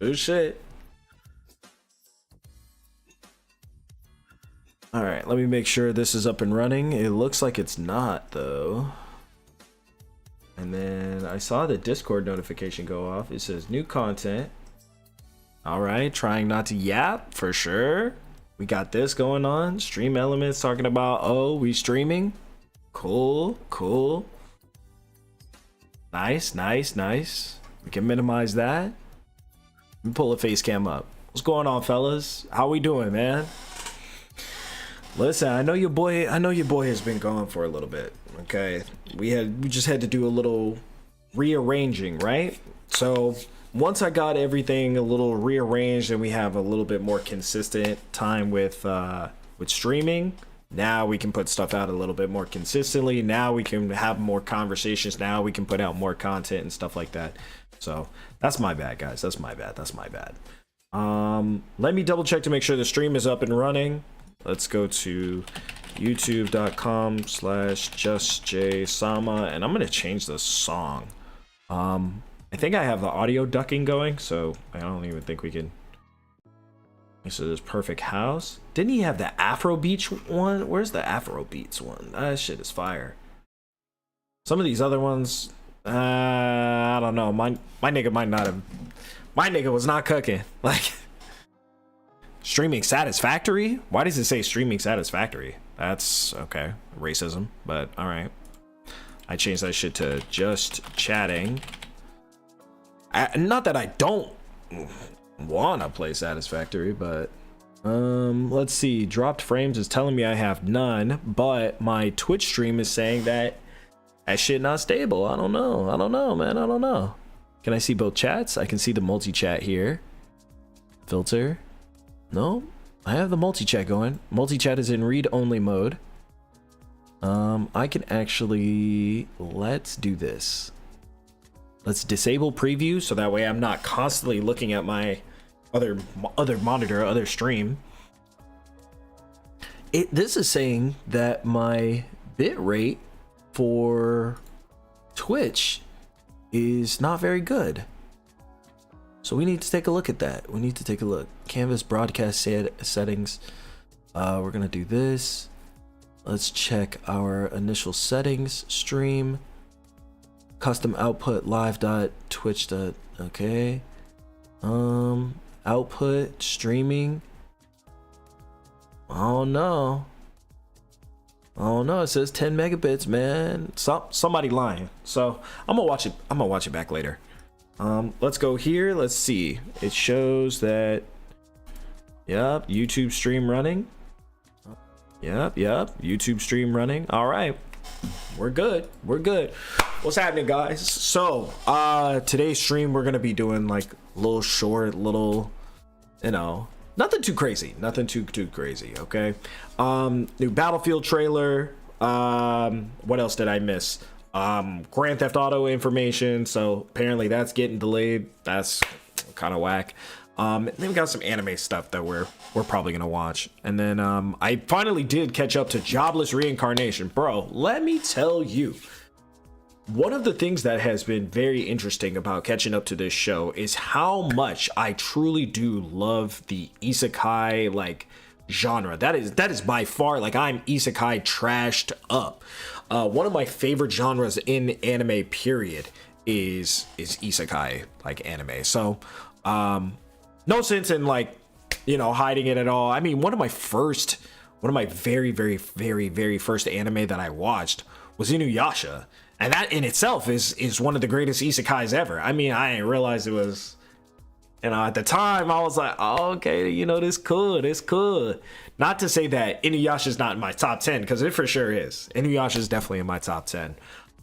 Oh shit. All right, let me make sure this is up and running. It looks like it's not though. And then I saw the Discord notification go off. It says new content. All right, trying not to yap for sure. We got this going on. Stream Elements talking about, oh, we streaming. Cool, cool. Nice, nice, nice. We can minimize that. Let me pull a face cam up. What's going on, fellas? How we doing, man? Listen, I know your boy has been gone for a little bit. Okay. We just had to do a little rearranging, right? So once I got everything a little rearranged and we have a little bit more consistent time with streaming, now we can put stuff out a little bit more consistently. Now we can have more conversations. Now we can put out more content and stuff like that. So that's my bad, guys. That's my bad. Let me double check to make sure the stream is up and running. Let's go to youtube.com/justjsama, and I'm gonna change the song. I think I have the audio ducking going, so I don't even think we can. So there's Perfect House. Didn't he have the Afro Beach one? Where's the Afro Beats one? That shit is fire. Some of these other ones, I don't know. My nigga might not have. My nigga was not cooking. Like, streaming satisfactory? Why does it say streaming satisfactory? That's okay. Racism, but all right. I changed that shit to just chatting. Not that I don't wanna play satisfactory, but let's see. Dropped frames is telling me I have none, but my Twitch stream is saying that shit not stable. I don't know, man. I don't know. Can I see both chats? I can see the multi-chat here. Filter. No, I have the multi-chat going. Multi-chat is in read-only mode. I can actually, let's do this. Let's disable preview so that way I'm not constantly looking at my other monitor, other stream. This is saying that my bit rate for Twitch is not very good. So we need to take a look at that. We need to take a look. Canvas broadcast settings. We're gonna do this. Let's check our initial settings. Stream. Custom output live.twitch. Okay. Output streaming. Oh no. Oh no, it says 10 megabits, man. Somebody lying. So I'm gonna watch it back later. Let's go here. Let's see. It shows that, yep, YouTube stream running. Yep, YouTube stream running. All right, we're good. What's happening, guys? So today's stream we're gonna be doing like a little short, little, you know, nothing too crazy, okay? New Battlefield trailer. What else did I miss? Grand Theft Auto information, so apparently that's getting delayed. That's kind of whack. Then we got some anime stuff that we're probably gonna watch, and then I finally did catch up to Jobless Reincarnation. Bro, let me tell you, one of the things that has been very interesting about catching up to this show is how much I truly do love the isekai like genre. That is by far, like, I'm isekai trashed up. One of my favorite genres in anime period is isekai, like anime. So no sense in, like, you know, hiding it at all. I mean, one of my very, very, very, very first anime that I watched was Inuyasha, and that in itself is one of the greatest isekais ever. I mean, I didn't realize it was, you know, at the time I was like, oh, okay, you know, this cool. Not to say that Inuyasha is not in my top 10, because it for sure is. Inuyasha is definitely in my top 10.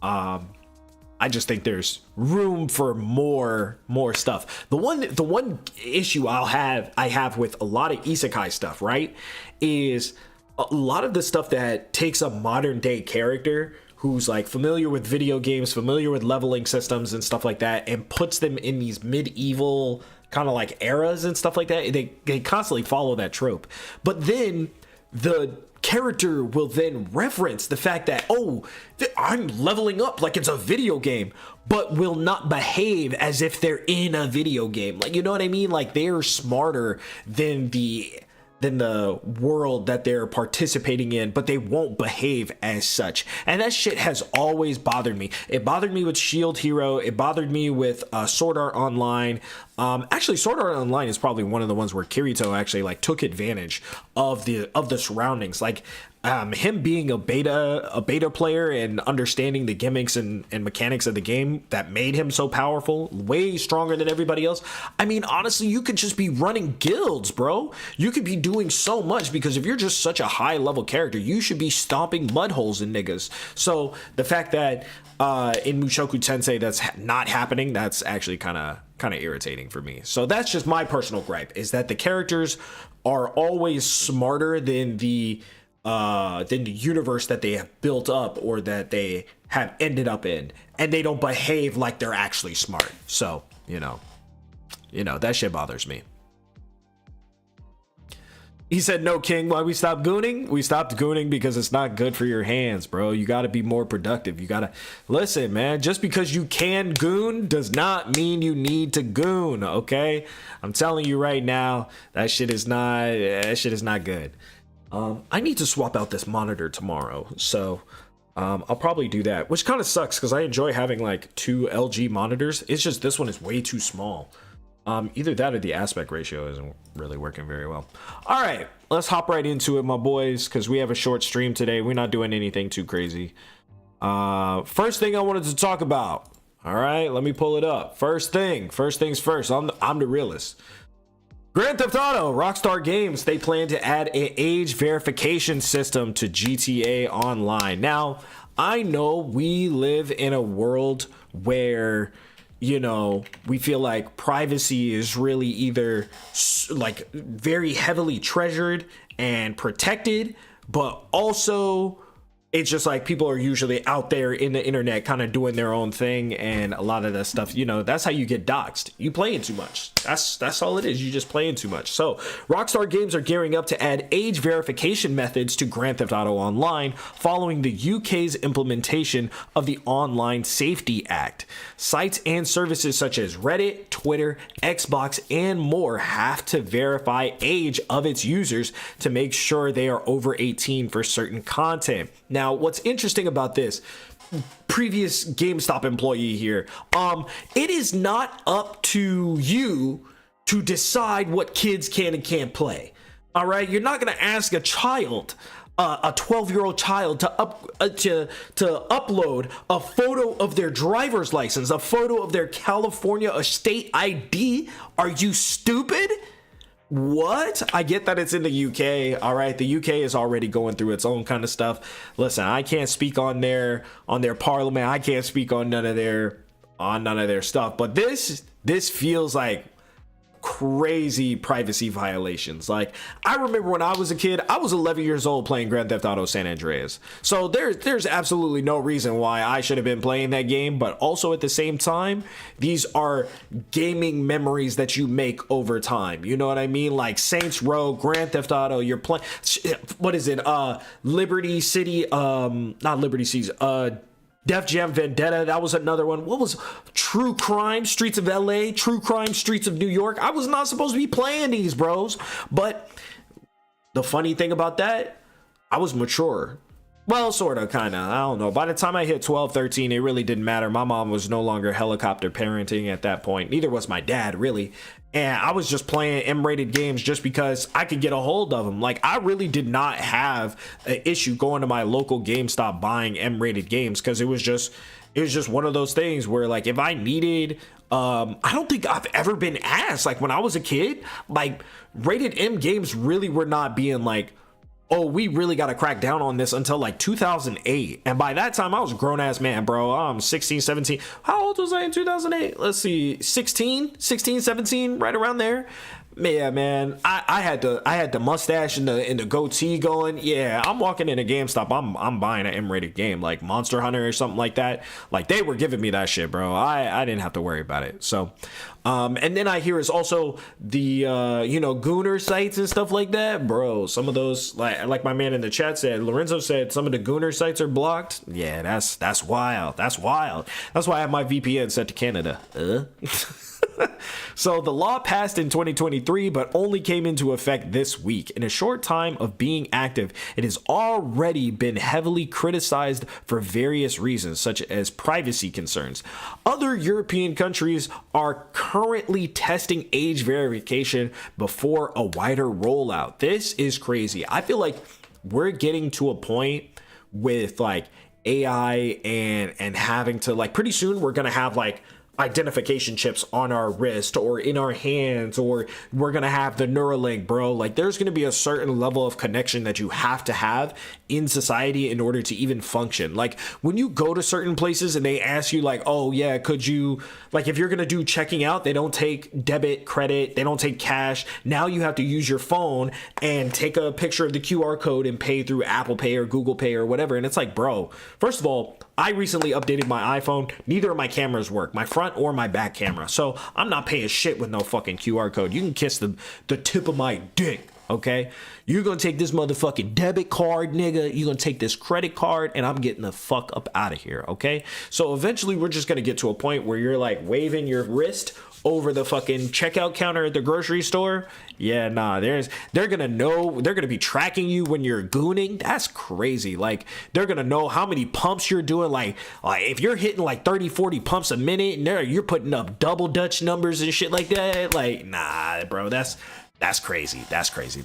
I just think there's room for more stuff. The one issue I have with a lot of isekai stuff, right, is a lot of the stuff that takes a modern day character who's like familiar with video games, familiar with leveling systems and stuff like that, and puts them in these medieval kind of like eras and stuff like that. They constantly follow that trope, but then the character will then reference the fact that, oh, I'm leveling up like it's a video game, but will not behave as if they're in a video game. Like, you know what I mean? Like, they're smarter than the world that they're participating in, but they won't behave as such. And that shit has always bothered me. It bothered me with Shield Hero. It bothered me with Sword Art Online. Actually, Sword Art Online is probably one of the ones where Kirito actually like took advantage of the surroundings. Like, him being a beta player and understanding the gimmicks and mechanics of the game that made him so powerful, way stronger than everybody else. I mean, honestly, you could just be running guilds, bro. You could be doing so much, because if you're just such a high level character, you should be stomping mud holes in niggas. So the fact that in Mushoku Tensei that's not happening, that's actually kind of irritating for me. So that's just my personal gripe, is that the characters are always smarter than the universe that they have built up or that they have ended up in, and they don't behave like they're actually smart. So, you know, that shit bothers me. He said, no, King, why we stopped gooning? We stopped gooning because it's not good for your hands, bro. You got to be more productive. You got to listen, man. Just because you can goon does not mean you need to goon. Okay. I'm telling you right now, that shit is not good. I need to swap out this monitor tomorrow, so I'll probably do that, which kind of sucks because I enjoy having like 2 LG monitors. It's just this one is way too small. Either that or the aspect ratio isn't really working very well. All right, let's hop right into it, my boys, because we have a short stream today. We're not doing anything too crazy. First thing I wanted to talk about. All right, let me pull it up. First things first. I'm the realist. Grand Theft Auto, Rockstar Games, they plan to add an age verification system to GTA Online. Now, I know we live in a world where, you know, we feel like privacy is really either like very heavily treasured and protected, but also it's just like people are usually out there in the internet kind of doing their own thing, and a lot of that stuff, you know, that's how you get doxxed. You playing too much. That's all it is. You just playing too much. So Rockstar Games are gearing up to add age verification methods to Grand Theft Auto Online following the UK's implementation of the Online Safety Act. Sites and services such as Reddit, Twitter, Xbox, and more have to verify age of its users to make sure they are over 18 for certain content. Now, what's interesting about this, previous GameStop employee here, it is not up to you to decide what kids can and can't play. All right, you're not going to ask a child, a 12-year-old child, to upload a photo of their driver's license, a photo of their California state ID. Are you stupid? What? I get that it's in the UK. All right, the UK is already going through its own kind of stuff. Listen, I can't speak on their parliament. I can't speak on none of their stuff. But this feels like crazy privacy violations. Like, I remember when I was a kid, I was 11 years old playing Grand Theft Auto San Andreas. So there's absolutely no reason why I should have been playing that game, but also at the same time, these are gaming memories that you make over time. You know what I mean? Like Saints Row, Grand Theft Auto, you're playing, what is it? Liberty City, not Liberty City, Def Jam Vendetta, that was another one. What was True Crime Streets of LA, True Crime Streets of New York? I was not supposed to be playing these, bros. But the funny thing about that, I was mature. Well, sort of, kind of. I don't know. By the time I hit 12, 13, it really didn't matter. My mom was no longer helicopter parenting at that point. Neither was my dad, really. And I was just playing M-rated games just because I could get a hold of them. Like, I really did not have an issue going to my local GameStop buying M-rated games, because it was just one of those things where, like, if I needed, I don't think I've ever been asked, like, when I was a kid, like, rated M games really were not being like, oh, we really got to crack down on this until like 2008. And by that time, I was a grown ass man, bro. I'm 16, 17. How old was I in 2008? Let's see, 16, 17, right around there. Yeah, man. I had the mustache and the goatee going. Yeah, I'm walking in a GameStop. I'm buying an M-rated game like Monster Hunter or something like that. Like they were giving me that shit, bro. I didn't have to worry about it. So, and then I hear it's also the Gooner sites and stuff like that, bro. Some of those, like my man in the chat said, Lorenzo said, some of the Gooner sites are blocked. Yeah, that's wild. That's wild. That's why I have my VPN set to Canada. So the law passed in 2023, but only came into effect this week. In a short time of being active, it has already been heavily criticized for various reasons, such as privacy concerns. Other European countries are currently testing age verification before a wider rollout. This is crazy. I feel like we're getting to a point with like AI and having to, like, pretty soon we're gonna have like identification chips on our wrist or in our hands, or we're gonna have the Neuralink, bro. Like there's gonna be a certain level of connection that you have to have in society in order to even function. Like when you go to certain places and they ask you like, oh yeah, could you, like if you're gonna do checking out, they don't take debit, credit, they don't take cash. Now you have to use your phone and take a picture of the QR code and pay through Apple Pay or Google Pay or whatever. And it's like, bro, first of all, I recently updated my iPhone. Neither of my cameras work, my front or my back camera. So I'm not paying shit with no fucking QR code. You can kiss the tip of my dick, okay? You're gonna take this motherfucking debit card, nigga. You're gonna take this credit card, and I'm getting the fuck up out of here, okay? So eventually we're just gonna get to a point where you're like waving your wrist over the fucking checkout counter at the grocery store. Yeah, nah, they're gonna be tracking you when you're gooning. That's crazy. Like they're gonna know how many pumps you're doing. Like if you're hitting like 30-40 pumps a minute and you're putting up double Dutch numbers and shit like that, like nah, bro, that's crazy. That's crazy.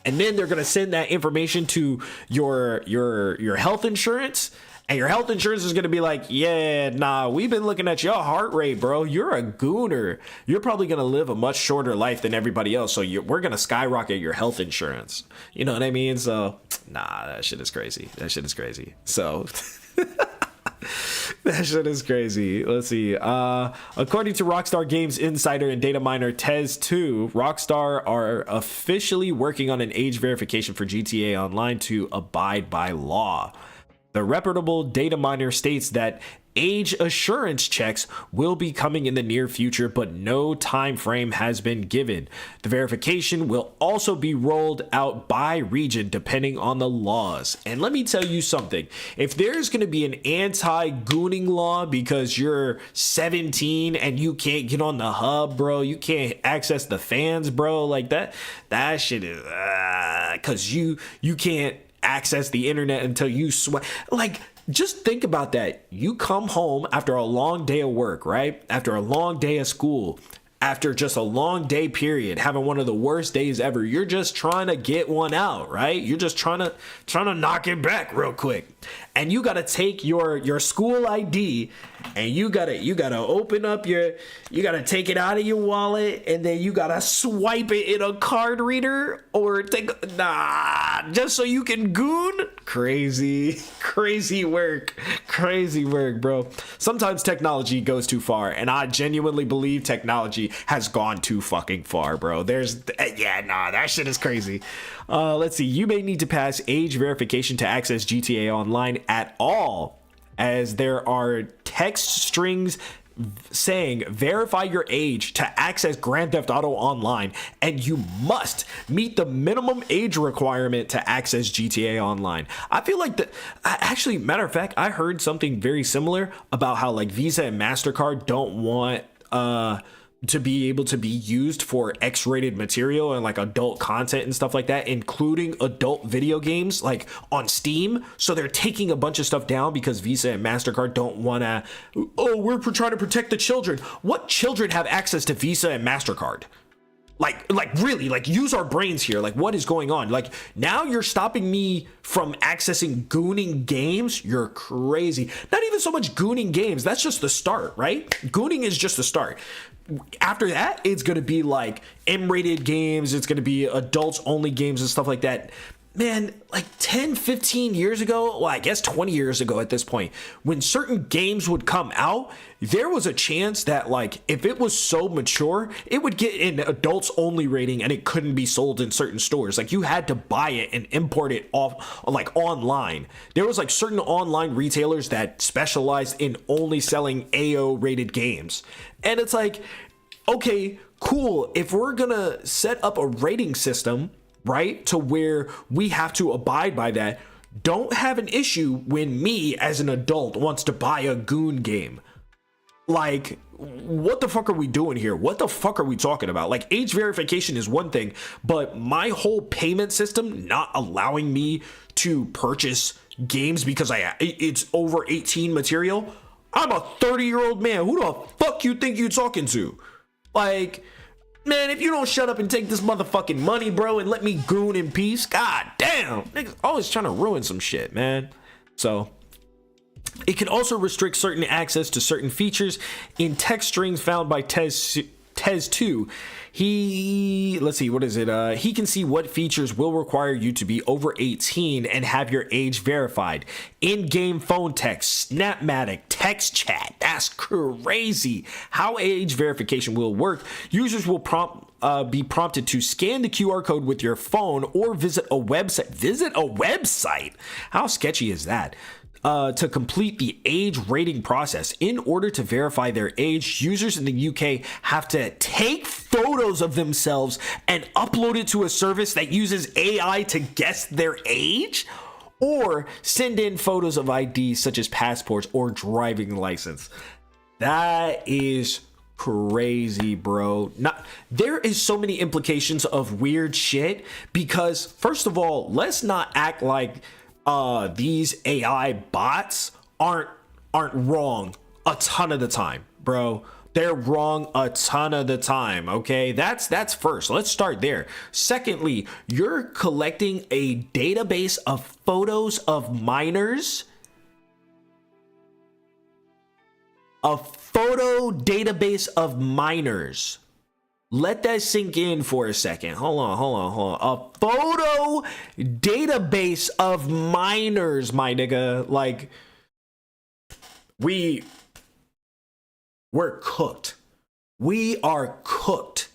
And then they're gonna send that information to your health insurance. And your health insurance is going to be like, yeah, nah, we've been looking at your heart rate, bro. You're a gooner. You're probably going to live a much shorter life than everybody else. So we're going to skyrocket your health insurance. You know what I mean? So, nah, that shit is crazy. So... That shit is crazy. Let's see. According to Rockstar Games insider and data miner Tez2, Rockstar are officially working on an age verification for GTA Online to abide by law. The reputable data miner states that age assurance checks will be coming in the near future, but no time frame has been given. The verification will also be rolled out by region depending on the laws. And let me tell you something. If there's going to be an anti-gooning law because you're 17 and you can't get on the hub, bro, you can't access the fans, bro, like that shit is because you can't access the internet until you sweat. Like, just think about that. You come home after a long day of work, right? After a long day of school, after just a long day period, having one of the worst days ever. You're just trying to get one out, right? You're just trying to knock it back real quick. And you got to take your school ID and you got to open up you got to take it out of your wallet and then you got to swipe it in a card reader or just so you can goon. Crazy work, bro. Sometimes technology goes too far, and I genuinely believe technology has gone too fucking far, bro. That shit is crazy. Let's see. You may need to pass age verification to access GTA Online at all, as there are text strings saying verify your age to access Grand Theft Auto Online, and you must meet the minimum age requirement to access GTA Online. I feel like actually, matter of fact, I heard something very similar about how like Visa and MasterCard don't want to be able to be used for X-rated material and like adult content and stuff like that, including adult video games like on Steam. So they're taking a bunch of stuff down because Visa and MasterCard don't want to, we're trying to protect the children. What children have access to Visa and MasterCard? Like really, like use our brains here. Like what is going on? Like now you're stopping me from accessing gooning games. You're crazy. Not even so much gooning games. That's just the start, right? Gooning is just the start. After that, it's going to be like M-rated games. It's going to be adults only games and stuff like that. man, like 10, 15 years ago, well, I guess 20 years ago at this point, when certain games would come out, there was a chance that, like, if it was so mature, it would get an adults only rating and it couldn't be sold in certain stores. Like, you had to buy it and import it off, like, online. There was, like, certain online retailers that specialized in only selling AO rated games. And it's like, okay, cool. If we're gonna set up a rating system, right, to where we have to abide by that, don't have an issue when me as an adult wants to buy a Goon game. Like, what the fuck are we doing here? What the fuck are we talking about? Like, age verification is one thing, but my whole payment system not allowing me to purchase games because it's over 18 material. I'm a 30-year-old man. Who the fuck you think you're talking to? Like, man, if you don't shut up and take this motherfucking money, bro, and let me goon in peace, god damn, niggas always trying to ruin some shit, man. So it can also restrict certain access to certain features in text strings found by Tez2. Let's see, what is it? He can see what features will require you to be over 18 and have your age verified. In-game phone text, Snapmatic, text chat. That's crazy. How age verification will work. Users will be prompted to scan the QR code with your phone or visit a website. Visit a website? How sketchy is that? To complete the age rating process. In order to verify their age, users in the UK have to take photos of themselves and upload it to a service that uses AI to guess their age, or send in photos of IDs such as passports or driving license. That is crazy, bro. There is so many implications of weird shit because, first of all, let's not act like these AI bots aren't wrong a ton of the time, bro. They're wrong a ton of the time, okay? That's first. Let's start there. Secondly, you're collecting a database of photos of minors. A photo database of minors. Let that sink in for a second. Hold on. A photo database of minors, my nigga. Like, we're cooked. We are cooked.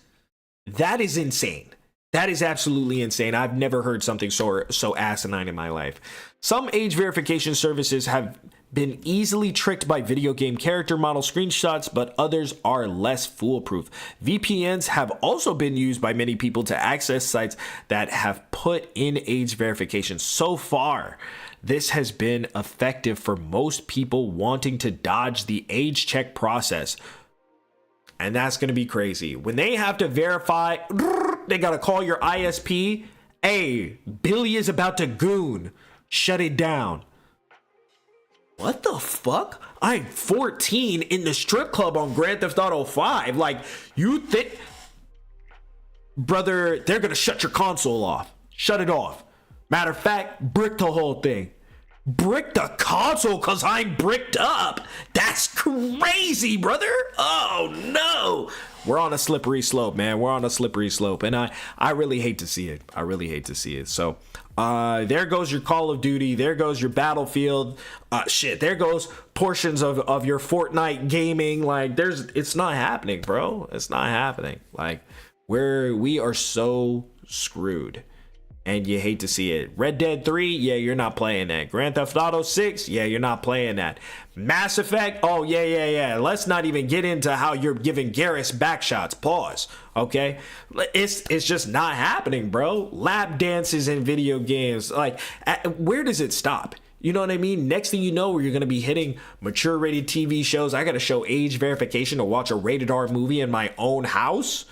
That is insane. That is absolutely insane. I've never heard something so asinine in my life. Some age verification services have been easily tricked by video game character model screenshots, but others are less foolproof. VPNs have also been used by many people to access sites that have put in age verification. So far, this has been effective for most people wanting to dodge the age check process. And that's going to be crazy. When they have to verify, they got to call your ISP. Hey, Billy is about to goon. Shut it down. What the fuck? I'm 14 in the strip club on Grand Theft Auto 5. Like, you think, brother, they're gonna shut your console off. Shut it off. Matter of fact, brick the whole thing. Brick the console because I'm bricked up. That's crazy, brother. Oh no. We're on a slippery slope, man. We're on a slippery slope. And I really hate to see it. I really hate to see it. So there goes your Call of Duty. There goes your Battlefield. Shit, there goes portions of your Fortnite gaming. Like, it's not happening, bro. It's not happening. Like, we are so screwed. And you hate to see it. Red Dead 3, yeah, you're not playing that. Grand Theft Auto 6, yeah, you're not playing that. Mass Effect, oh, yeah. Let's not even get into how you're giving Garrus backshots. Pause, okay? It's just not happening, bro. Lap dances in video games. Like, where does it stop? You know what I mean? Next thing you know, you're going to be hitting mature rated TV shows. I got to show age verification to watch a rated R movie in my own house.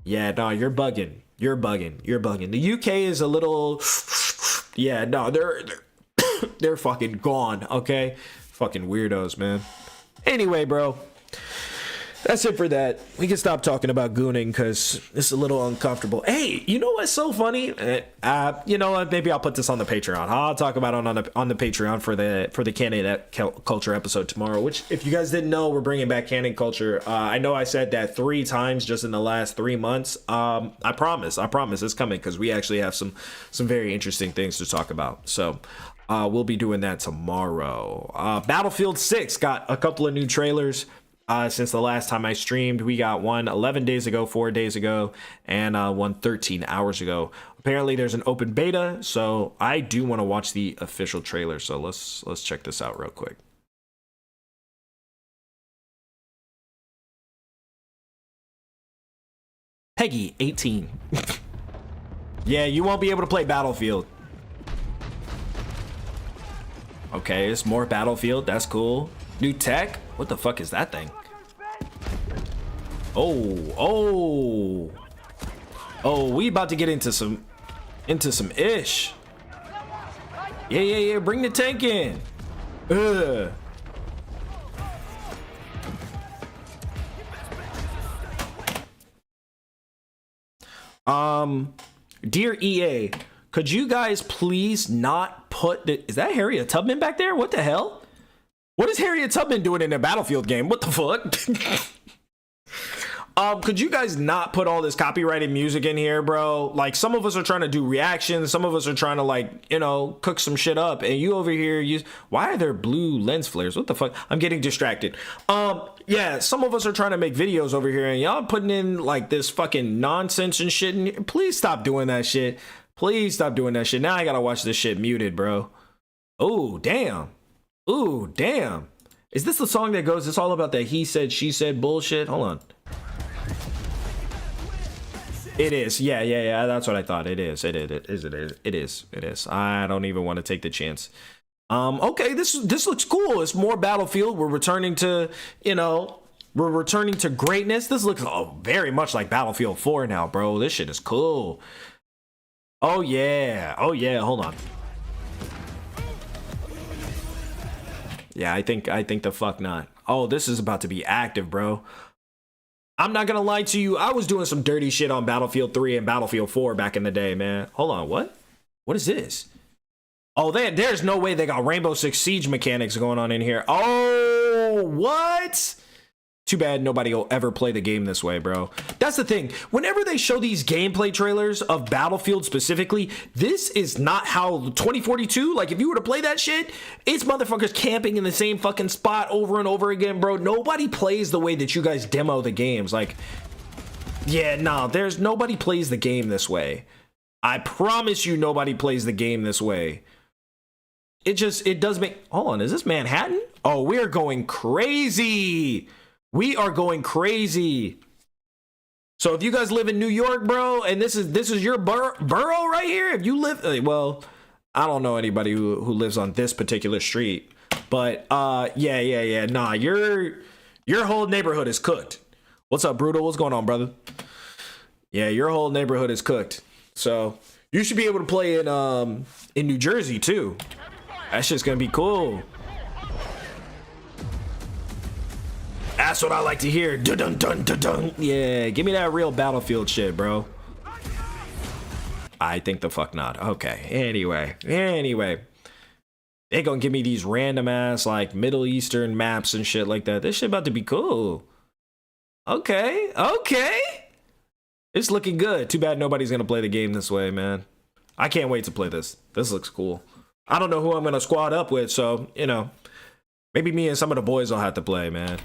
Yeah, no, you're bugging. You're bugging. The UK is a little, yeah, no, they're fucking gone, okay? Fucking weirdos, man. Anyway, bro, That's it for that. We can stop talking about gooning because it's a little uncomfortable. Hey, you know what's so funny? You know what? Maybe I'll put this on the Patreon. I'll talk about it on the Patreon for the canon culture episode tomorrow. Which, if you guys didn't know, we're bringing back canon culture. I know I said that 3 times just in the last 3 months. I promise it's coming because we actually have some very interesting things to talk about. So. We'll be doing that tomorrow. Battlefield 6 got a couple of new trailers since the last time I streamed. We got one 11 days ago, 4 days ago, and one 13 hours ago. Apparently there's an open beta, so I do want to watch the official trailer. So let's check this out real quick. Peggy 18. Yeah, you won't be able to play Battlefield. Okay, it's more Battlefield. That's cool. New tech? What the fuck is that thing? Oh, we about to get into some ish. Yeah. Bring the tank in. Ugh. Dear EA, could you guys please not put the... Is that Harriet Tubman back there? What the hell? What is Harriet Tubman doing in a Battlefield game? What the fuck? Could you guys not put all this copyrighted music in here, bro? Like, some of us are trying to do reactions. Some of us are trying to, like, you know, cook some shit up. And you over here, why are there blue lens flares? What the fuck? I'm getting distracted. Yeah, some of us are trying to make videos over here. And y'all putting in, like, this fucking nonsense and shit. And please stop doing that shit. Please stop doing that shit. Now I gotta watch this shit muted, bro. Oh, damn. Ooh, damn. Is this the song that goes, it's all about that he said, she said bullshit? Hold on. It is. Yeah. That's what I thought. It is. It is. I don't even want to take the chance. Okay, this looks cool. It's more Battlefield. We're returning to, we're returning to greatness. This looks very much like Battlefield 4 now, bro. This shit is cool. Oh yeah. Hold on. Yeah, I think the fuck not. Oh, this is about to be active, bro. I'm not gonna lie to you. I was doing some dirty shit on Battlefield 3 and Battlefield 4 back in the day, man. Hold on, what? What is this? Oh, there's no way they got Rainbow Six Siege mechanics going on in here. Oh, what? Too bad nobody will ever play the game this way, bro. That's the thing. Whenever they show these gameplay trailers of Battlefield specifically, this is not how 2042, like if you were to play that shit, it's motherfuckers camping in the same fucking spot over and over again, bro. Nobody plays the way that you guys demo the games. Like, yeah, no, there's nobody plays the game this way. I promise you nobody plays the game this way. It does make, hold on, is this Manhattan? Oh, we're going crazy. We are going crazy. So if you guys live in New York, bro, and this is your borough right here, if you live, well, I don't know anybody who lives on this particular street, but yeah. Nah, your whole neighborhood is cooked. What's up, Brutal? What's going on, brother? Yeah, your whole neighborhood is cooked. So you should be able to play in New Jersey too. That shit's gonna be cool. That's what I like to hear. Dun dun dun dun. Yeah, give me that real Battlefield shit, bro. I think the fuck not. Okay. Anyway, they gonna give me these random ass like Middle Eastern maps and shit like that. This shit about to be cool. Okay. It's looking good. Too bad nobody's gonna play the game this way, man. I can't wait to play this. This looks cool. I don't know who I'm gonna squad up with, so maybe me and some of the boys will have to play, man.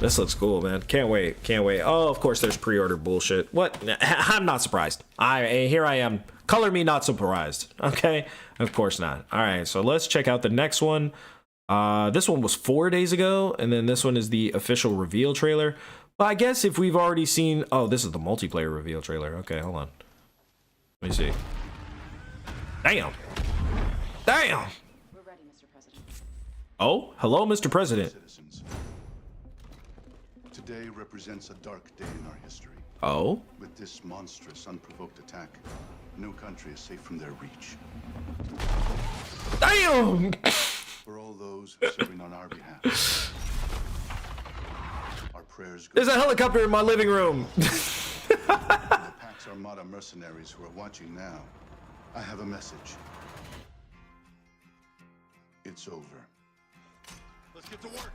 This looks cool, man. Can't wait. Oh, of course there's pre-order bullshit. What? I'm not surprised. Here I am. Color me not surprised. Okay? Of course not. All right, so let's check out the next one. This one was 4 days ago, and then this one is the official reveal trailer. But I guess if we've already seen... Oh, this is the multiplayer reveal trailer. Okay, hold on. Let me see. Damn. We're ready, Mr. President. Oh, hello, Mr. President. Today represents a dark day in our history. Oh? With this monstrous, unprovoked attack, no country is safe from their reach. Damn! For all those serving on our behalf, Our prayers go There's a helicopter in my living room. to the Pax Armada mercenaries who are watching now. I have a message. It's over. Let's get to work.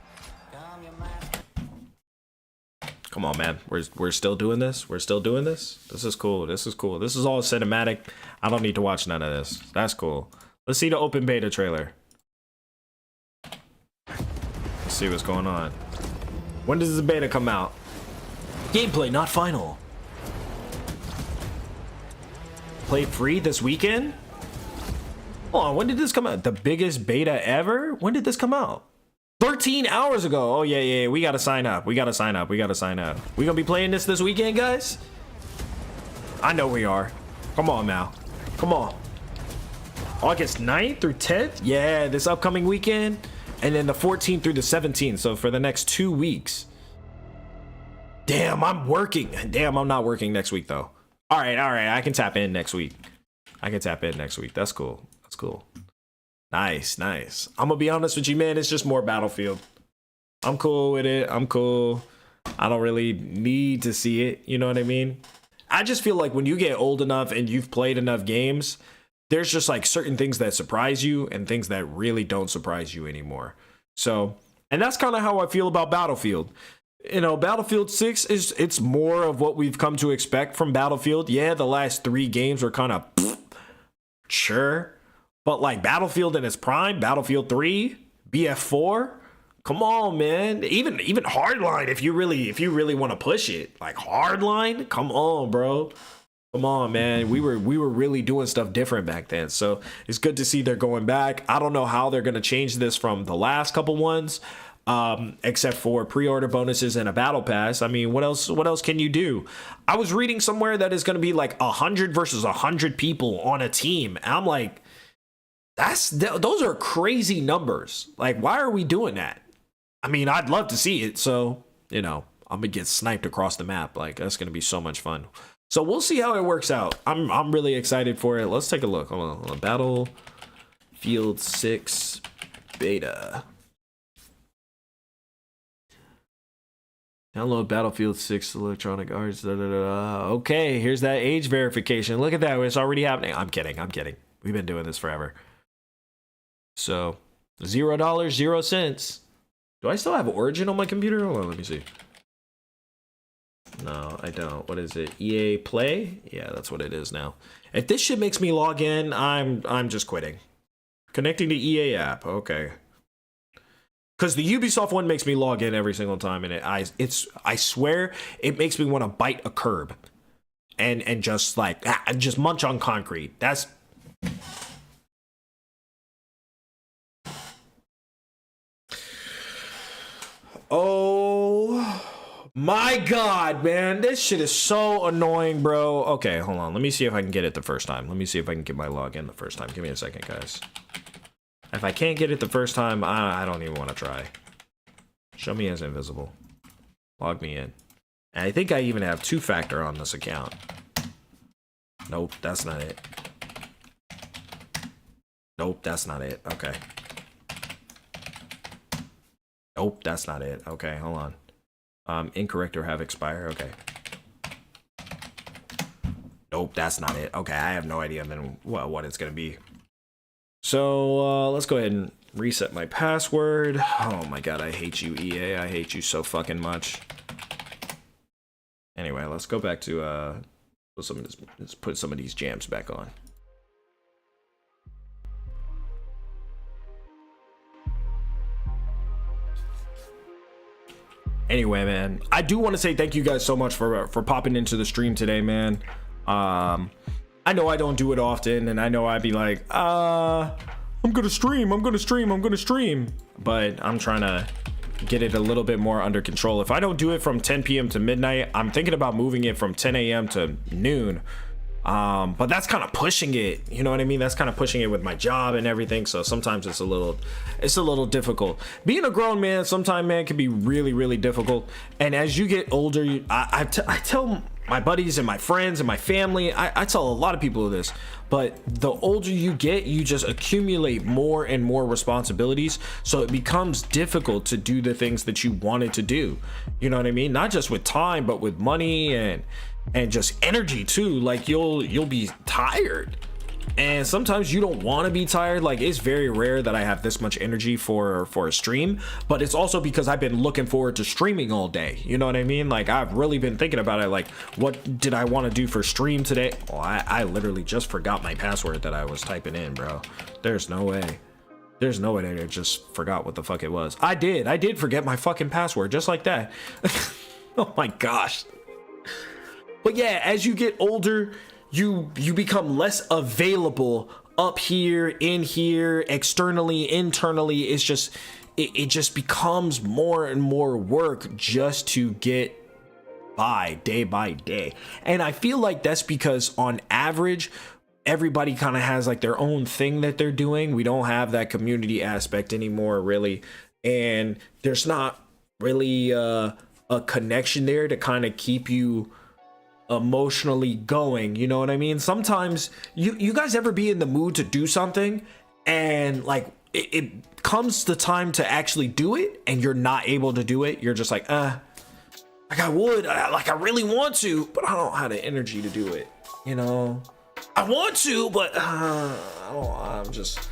Come on, man. We're still doing this. We're still doing this. This is cool. This is cool. This is all cinematic. I don't need to watch none of this. That's cool. Let's see the open beta trailer. Let's see what's going on. When does the beta come out? Gameplay not final. Play free this weekend? Hold on, when did this come out? The biggest beta ever? When did this come out? 13 hours ago. Oh, yeah. We gotta sign up. We gotta sign up. We gonna be playing this weekend, guys? I know we are. Come on now. Come on. August 9th through 10th? Yeah, this upcoming weekend. And then the 14th through the 17th. So for the next 2 weeks. Damn, I'm working. Damn, I'm not working next week, though. All right. I can tap in next week. That's cool. That's cool. Nice. I'm gonna be honest with you, man. It's just more Battlefield. I'm cool with it. I'm cool. I don't really need to see it. You know what I mean? I just feel like when you get old enough and you've played enough games, there's just like certain things that surprise you and things that really don't surprise you anymore. So, and that's kind of how I feel about Battlefield. You know, Battlefield 6 it's more of what we've come to expect from Battlefield. Yeah, the last 3 games were kind of sure. But like Battlefield in its prime, Battlefield 3, BF4, come on, man. Even Hardline, if you really want to push it, like Hardline, come on, bro. Come on, man. We were really doing stuff different back then. So it's good to see they're going back. I don't know how they're gonna change this from the last couple ones, except for pre-order bonuses and a battle pass. I mean, what else can you do? I was reading somewhere that it's gonna be like 100 versus 100 people on a team. And I'm like, those are crazy numbers. Like, why are we doing that? I mean, I'd love to see it. So, you know, I'm gonna get sniped across the map. Like, that's gonna be so much fun. So we'll see how it works out. I'm really excited for it. Let's take a look. Hold on. Battlefield 6 beta. Download Battlefield 6 Electronic Arts. Okay, here's that age verification. Look at that. It's already happening. I'm kidding. We've been doing this forever. So, $0, 0 cents. Do I still have Origin on my computer? Hold on, let me see. No, I don't. What is it? EA Play? Yeah, that's what it is now. If this shit makes me log in, I'm just quitting. Connecting to EA app. Okay. Because the Ubisoft one makes me log in every single time, and I swear it makes me want to bite a curb and just like just munch on concrete. That's oh my god, man, this shit is so annoying, bro. Okay, hold on. Let me see if I can get it the first time. Let me see if I can get my login the first time. Give me a second, guys. If I can't get it the first time, I don't even want to try. Show me as invisible. Log me in. And I think I even have 2-factor on this account. Nope, that's not it. Nope, that's not it. Okay. Nope, that's not it. Okay, hold on. Incorrect or have expired. Okay. Nope, that's not it. Okay, I have no idea then what it's gonna be. So let's go ahead and reset my password. Oh my god, I hate you, EA. I hate you so fucking much. Anyway, let's go back to let's put some of these jams back on. Anyway, man, I do want to say thank you guys so much for popping into the stream today, man. I know I don't do it often, and I know I'd be like, I'm gonna stream, but I'm trying to get it a little bit more under control. If I don't do it from 10 p.m. to midnight, I'm thinking about moving it from 10 a.m. to noon. But that's kind of pushing it, you know what I mean? That's kind of pushing it with my job and everything. So sometimes it's a little difficult. Being a grown man, sometimes, man, can be really, really difficult. And as you get older, I tell my buddies and my friends and my family, I tell a lot of people this, but the older you get, you just accumulate more and more responsibilities, so it becomes difficult to do the things that you wanted to do. You know what I mean? Not just with time, but with money and just energy too. Like you'll be tired, and sometimes you don't want to be tired. Like, it's very rare that I have this much energy for a stream, but it's also because I've been looking forward to streaming all day. You know what I mean? Like, I've really been thinking about it, like, what did I want to do for stream today? Well, I literally just forgot my password that I was typing in, bro. There's no way that I just forgot what the fuck it was. I did forget my fucking password just like that. Oh my gosh. But yeah, as you get older, you become less available up here, in here, externally, internally. It's just, it just becomes more and more work just to get by day. And I feel like that's because on average, everybody kind of has like their own thing that they're doing. We don't have that community aspect anymore, really. And there's not really a connection there to kind of keep you emotionally going. You know what I mean? Sometimes you guys ever be in the mood to do something, and like it comes the time to actually do it and you're not able to do it. You're just like, like I would, like I really want to, but I don't have the energy to do it. You know, I want to, but I'm just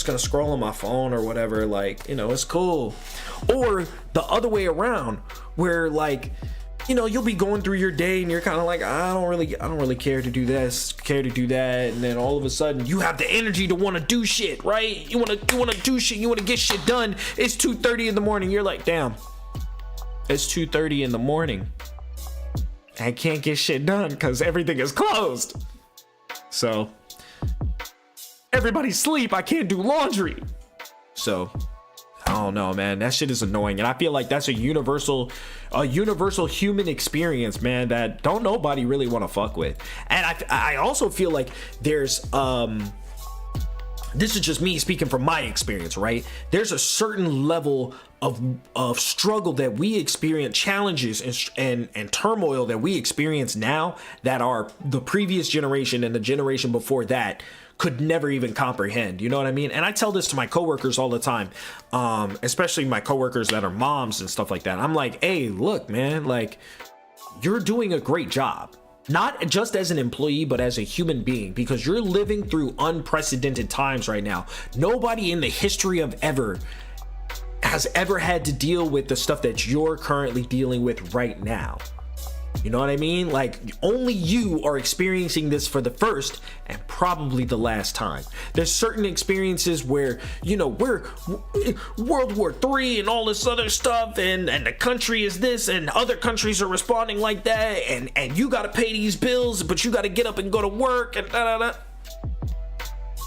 gonna scroll on my phone or whatever. Like, you know, it's cool. Or the other way around, where like, you know, you'll be going through your day and you're kind of like, I don't really care to do this, care to do that, and then all of a sudden you have the energy to want to do shit, right? You want to do shit, you want to get shit done. It's 2:30 in the morning. You're like, damn, it's 2:30 in the morning. I can't get shit done because everything is closed. So everybody's asleep. I can't do laundry. So I don't know, man. That shit is annoying, and I feel like that's a universal human experience, man, that don't nobody really want to fuck with. And I also feel like there's this is just me speaking from my experience, right? There's a certain level of struggle that we experience, challenges and turmoil that we experience now that are the previous generation and the generation before that could never even comprehend. You know what I mean? And I tell this to my coworkers all the time, especially my coworkers that are moms and stuff like that. I'm like, hey, look, man, like, you're doing a great job, not just as an employee, but as a human being, because you're living through unprecedented times right now. Nobody in the history of ever has ever had to deal with the stuff that you're currently dealing with right now. You know what I mean? Like, only you are experiencing this for the first and probably the last time. There's certain experiences where, you know, we're World War III and all this other stuff, and the country is this and other countries are responding like that, and you got to pay these bills, but you got to get up and go to work and da.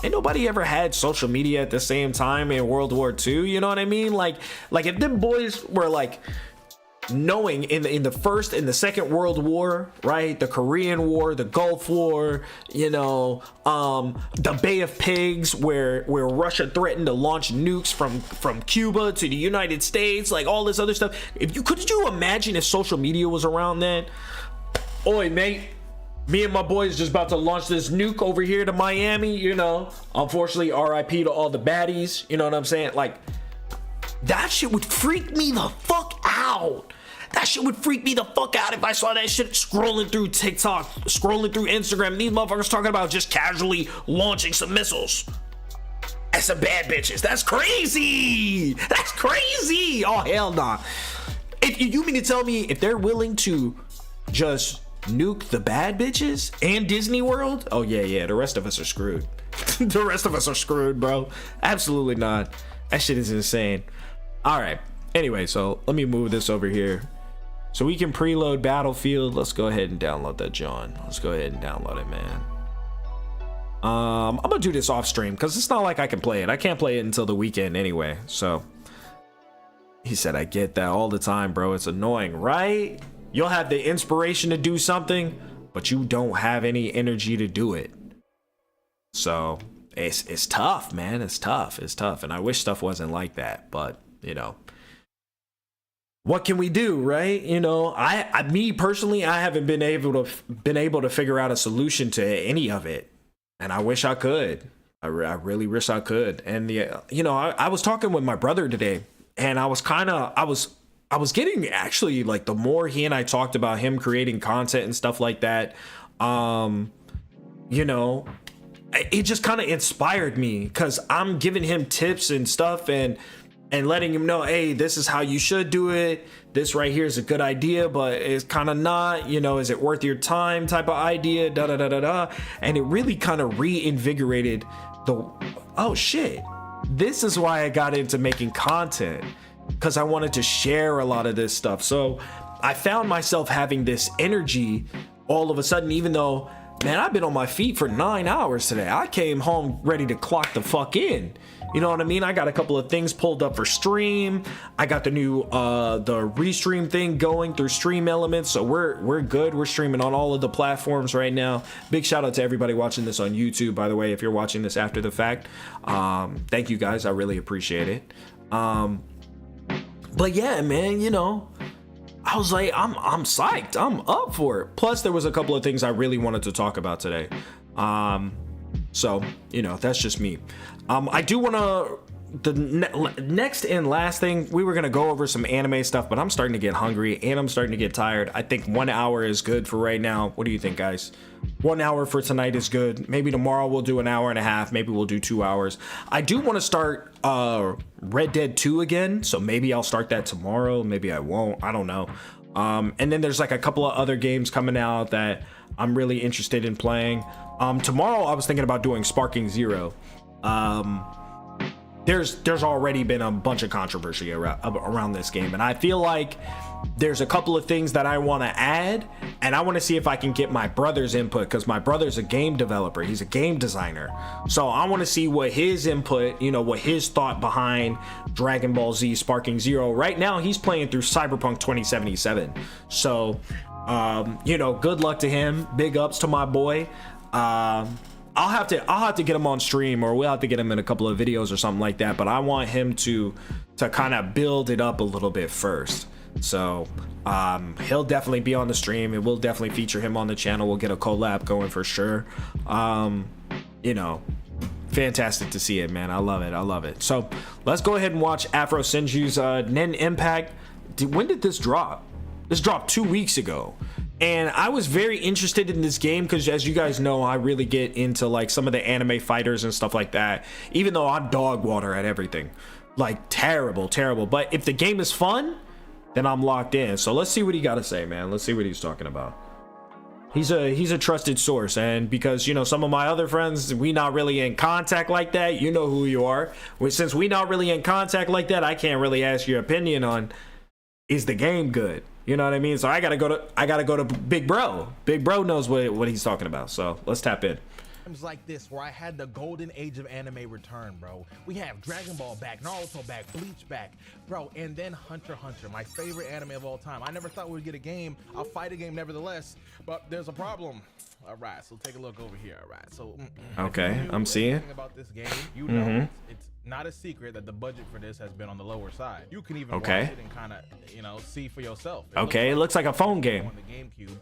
Ain't nobody ever had social media at the same time in World War II. You know what I mean? Like if them boys were like knowing in the First and the Second World War, right? The Korean War, the Gulf War, you know, the Bay of Pigs, where Russia threatened to launch nukes from Cuba to the United States, like all this other stuff. Could you imagine if social media was around then? Oi, mate. Me and my boys just about to launch this nuke over here to Miami, you know. Unfortunately, RIP to all the baddies, you know what I'm saying? Like, that shit would freak me the fuck out. That shit would freak me the fuck out if I saw that shit scrolling through TikTok, scrolling through Instagram. These motherfuckers talking about just casually launching some missiles at some bad bitches. That's crazy. That's crazy. Oh, hell nah. If you mean to tell me if they're willing to just nuke the bad bitches and Disney World? Oh, yeah. The rest of us are screwed. The rest of us are screwed, bro. Absolutely not. That shit is insane. All right. Anyway, so let me move this over here so we can preload Battlefield. Let's go ahead and download that, John. Let's go ahead and download it, man. I'm gonna do this off stream because it's not like I can play it. I can't play it until the weekend anyway. So he said, I get that all the time, bro. It's annoying, right? You'll have the inspiration to do something, but you don't have any energy to do it. So it's tough, man. It's tough. And I wish stuff wasn't like that, but you know, what can we do, right? You know, me personally, I haven't been able to figure out a solution to any of it, and I wish I could. I really wish I could. And you know, I was talking with my brother today, and I was getting, actually, like, the more he and I talked about him creating content and stuff like that, you know, it just kind of inspired me, because I'm giving him tips and stuff, and letting him know, hey, this is how you should do it. This right here is a good idea, but it's kind of not, you know, is it worth your time type of idea, da da da da da. And it really kind of reinvigorated oh shit, this is why I got into making content, because I wanted to share a lot of this stuff. So I found myself having this energy all of a sudden, even though, man, I've been on my feet for 9 hours today. I came home ready to clock the fuck in. You know what I mean? I got a couple of things pulled up for stream. I got the new the restream thing going through Stream Elements, so we're good. We're streaming on all of the platforms right now. Big shout out to everybody watching this on YouTube, by the way, if you're watching this after the fact. Thank you guys, I really appreciate it. But yeah, man, you know, I was like, I'm psyched. I'm up for it. Plus, there was a couple of things I really wanted to talk about today. So, you know, that's just me. I do want to, next and last thing, we were going to go over some anime stuff, but I'm starting to get hungry and I'm starting to get tired. I think 1 hour is good for right now. What do you think, guys? 1 hour for tonight is good. Maybe tomorrow we'll do an hour and a half. Maybe we'll do 2 hours. I do want to start Red Dead 2 again, so maybe I'll start that tomorrow. Maybe I won't. I don't know. And then there's like a couple of other games coming out that I'm really interested in playing. Tomorrow I was thinking about doing Sparking Zero. There's already been a bunch of controversy around this game, and I feel like there's a couple of things that I want to add, and I want to see if I can get my brother's input, because my brother's a game developer. He's a game designer, so I want to see what his input, you know, what his thought behind Dragon Ball Z Sparking Zero. Right now he's playing through Cyberpunk 2077, so you know, good luck to him. Big ups to my boy. I'll have to get him on stream, or we'll have to get him in a couple of videos or something like that, but I want him to kind of build it up a little bit first. So he'll definitely be on the stream, and we'll definitely feature him on the channel. We'll get a collab going for sure. You know, fantastic to see it, man. I love it. So let's go ahead and watch Afro Senju's Nen Impact. When did this drop? This dropped 2 weeks ago. And I was very interested in this game because, as you guys know, I really get into like some of the anime fighters and stuff like that, even though I'm dog water at everything. Like, terrible. But if the game is fun, then I'm locked in. So let's see what he got to say, man. Let's see what he's talking about. He's a trusted source, and because, you know, some of my other friends, we not really in contact like that. You know who you are. Since we not really in contact like that, I can't really ask your opinion on, is the game good? You know what I mean? So I gotta go to Big Bro. Big Bro knows what he's talking about. So let's tap in. Games like this, where I had the golden age of anime return, bro. We have Dragon Ball back, Naruto back, Bleach back, bro, and then Hunter x Hunter, my favorite anime of all time. I never thought we'd get a game. I'll fight a game nevertheless, but there's a problem. All right, so take a look over here. All right, so okay, I'm seeing about this game. You know, it's not a secret that the budget for this has been on the lower side. You can even watch it and kind of, you know, see for yourself. It looks like a phone game. On the GameCube.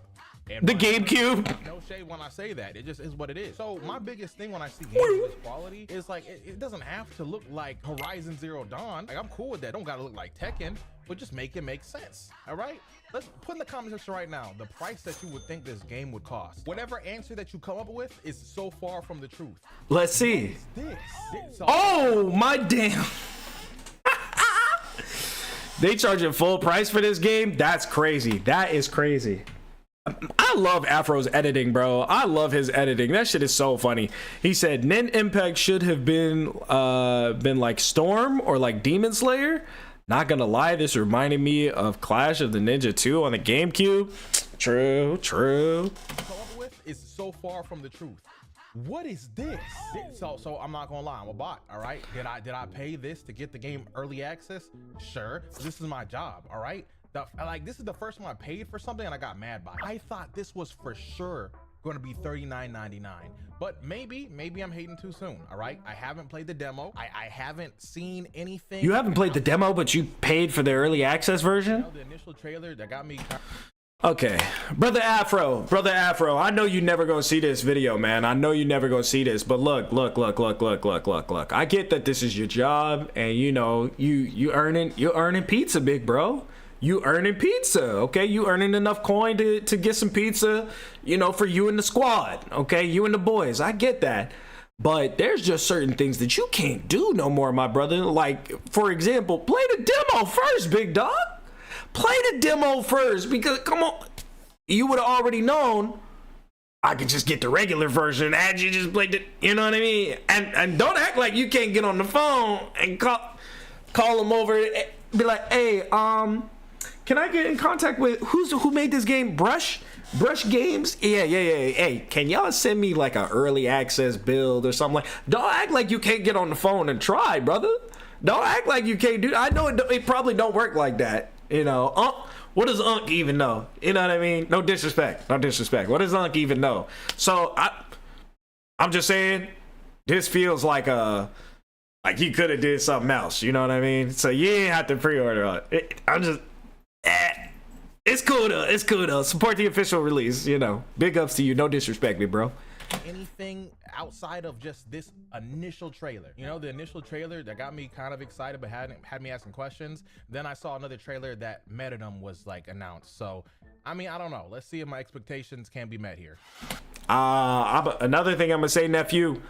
The GameCube. No shade when I say that. It just is what it is. So my biggest thing when I see games of this quality is like it doesn't have to look like Horizon Zero Dawn. Like, I'm cool with that. Don't gotta look like Tekken, but just make it make sense. All right. Let's put in the comment section right now the price that you would think this game would cost. Whatever answer that you come up with is so far from the truth. Let's see. This. Oh my damn. They charging full price for this game? That's crazy. That is crazy. I love Afro's editing, bro. I love his editing. That shit is so funny. He said Nen Impact should have been like Storm or like Demon Slayer. Not gonna lie, this reminded me of Clash of the Ninja 2 on the GameCube. True. Come up with is so far from the truth. What is this? So I'm not gonna lie, I'm a bot. All right. Did I pay this to get the game early access? Sure. This is my job. All right. Like, this is the first time I paid for something and I got mad by it. I thought this was for sure going to be $39.99. But maybe I'm hating too soon. All right, I haven't played the demo. I haven't seen anything. You haven't played the demo, but you paid for the early access version? You know, the initial trailer that got me. Okay, brother Afro, I know you never gonna see this video, man. I know you never gonna see this, but look. I get that this is your job, and you know you earning pizza, big bro. You earning pizza, okay? You earning enough coin to get some pizza, you know, for you and the squad, okay? You and the boys. I get that. But there's just certain things that you can't do no more, my brother. Like, for example, play the demo first, big dog. Play the demo first, because, come on, you would have already known I could just get the regular version and you just played it, you know what I mean? And don't act like you can't get on the phone and call them over and be like, hey, can I get in contact with who made this game? Brush Games? Yeah. Hey, can y'all send me like an early access build or something? Like, don't act like you can't get on the phone and try, brother. Don't act like you can't do. I know it probably don't work like that. You know, what does Unc even know? You know what I mean? No disrespect. What does Unc even know? So I'm just saying, this feels like you could have did something else. You know what I mean? So you ain't have to pre-order it. I'm just. It's cool though. Support the official release, you know. Big ups to you. No disrespect, me bro. Anything outside of just this initial trailer, you know, the initial trailer that got me kind of excited but had me asking questions. Then I saw another trailer that Metadom was like announced. So I mean, I don't know, let's see if my expectations can be met here. Another thing I'm gonna say, nephew,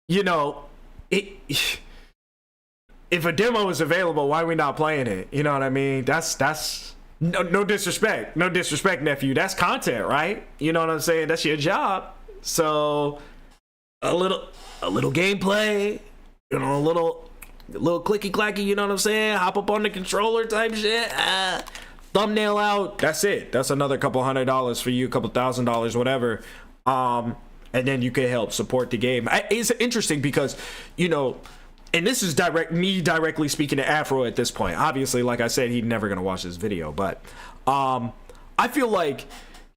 you know, if a demo is available, why are we not playing it? You know what I mean? That's no disrespect, nephew. That's content, right? You know what I'm saying? That's your job. So a little gameplay, you know, a little clicky clacky. You know what I'm saying? Hop up on the controller type shit. Thumbnail out. That's it. That's another couple $100 for you, couple $1,000, whatever. And then you can help support the game. It's interesting because, you know. And this is me directly speaking to Afro at this point. Obviously, like I said, he's never gonna watch this video, but I feel like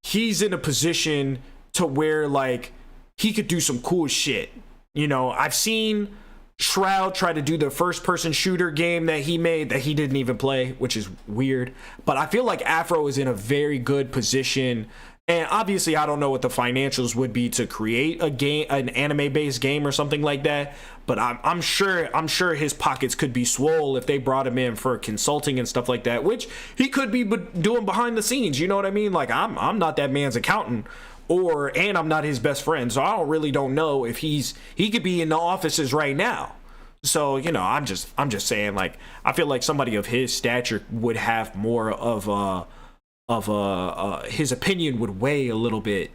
he's in a position to where like he could do some cool shit. You know, I've seen Shroud try to do the first-person shooter game that he made that he didn't even play, which is weird. But I feel like Afro is in a very good position. And obviously, I don't know what the financials would be to create a game, an anime-based game or something like that. But I'm sure his pockets could be swole if they brought him in for consulting and stuff like that, which he could be doing behind the scenes. You know what I mean? Like I'm not that man's accountant, and I'm not his best friend, so I don't know if he could be in the offices right now. So, you know, I'm just saying, like, I feel like somebody of his stature would have more of his opinion would weigh a little bit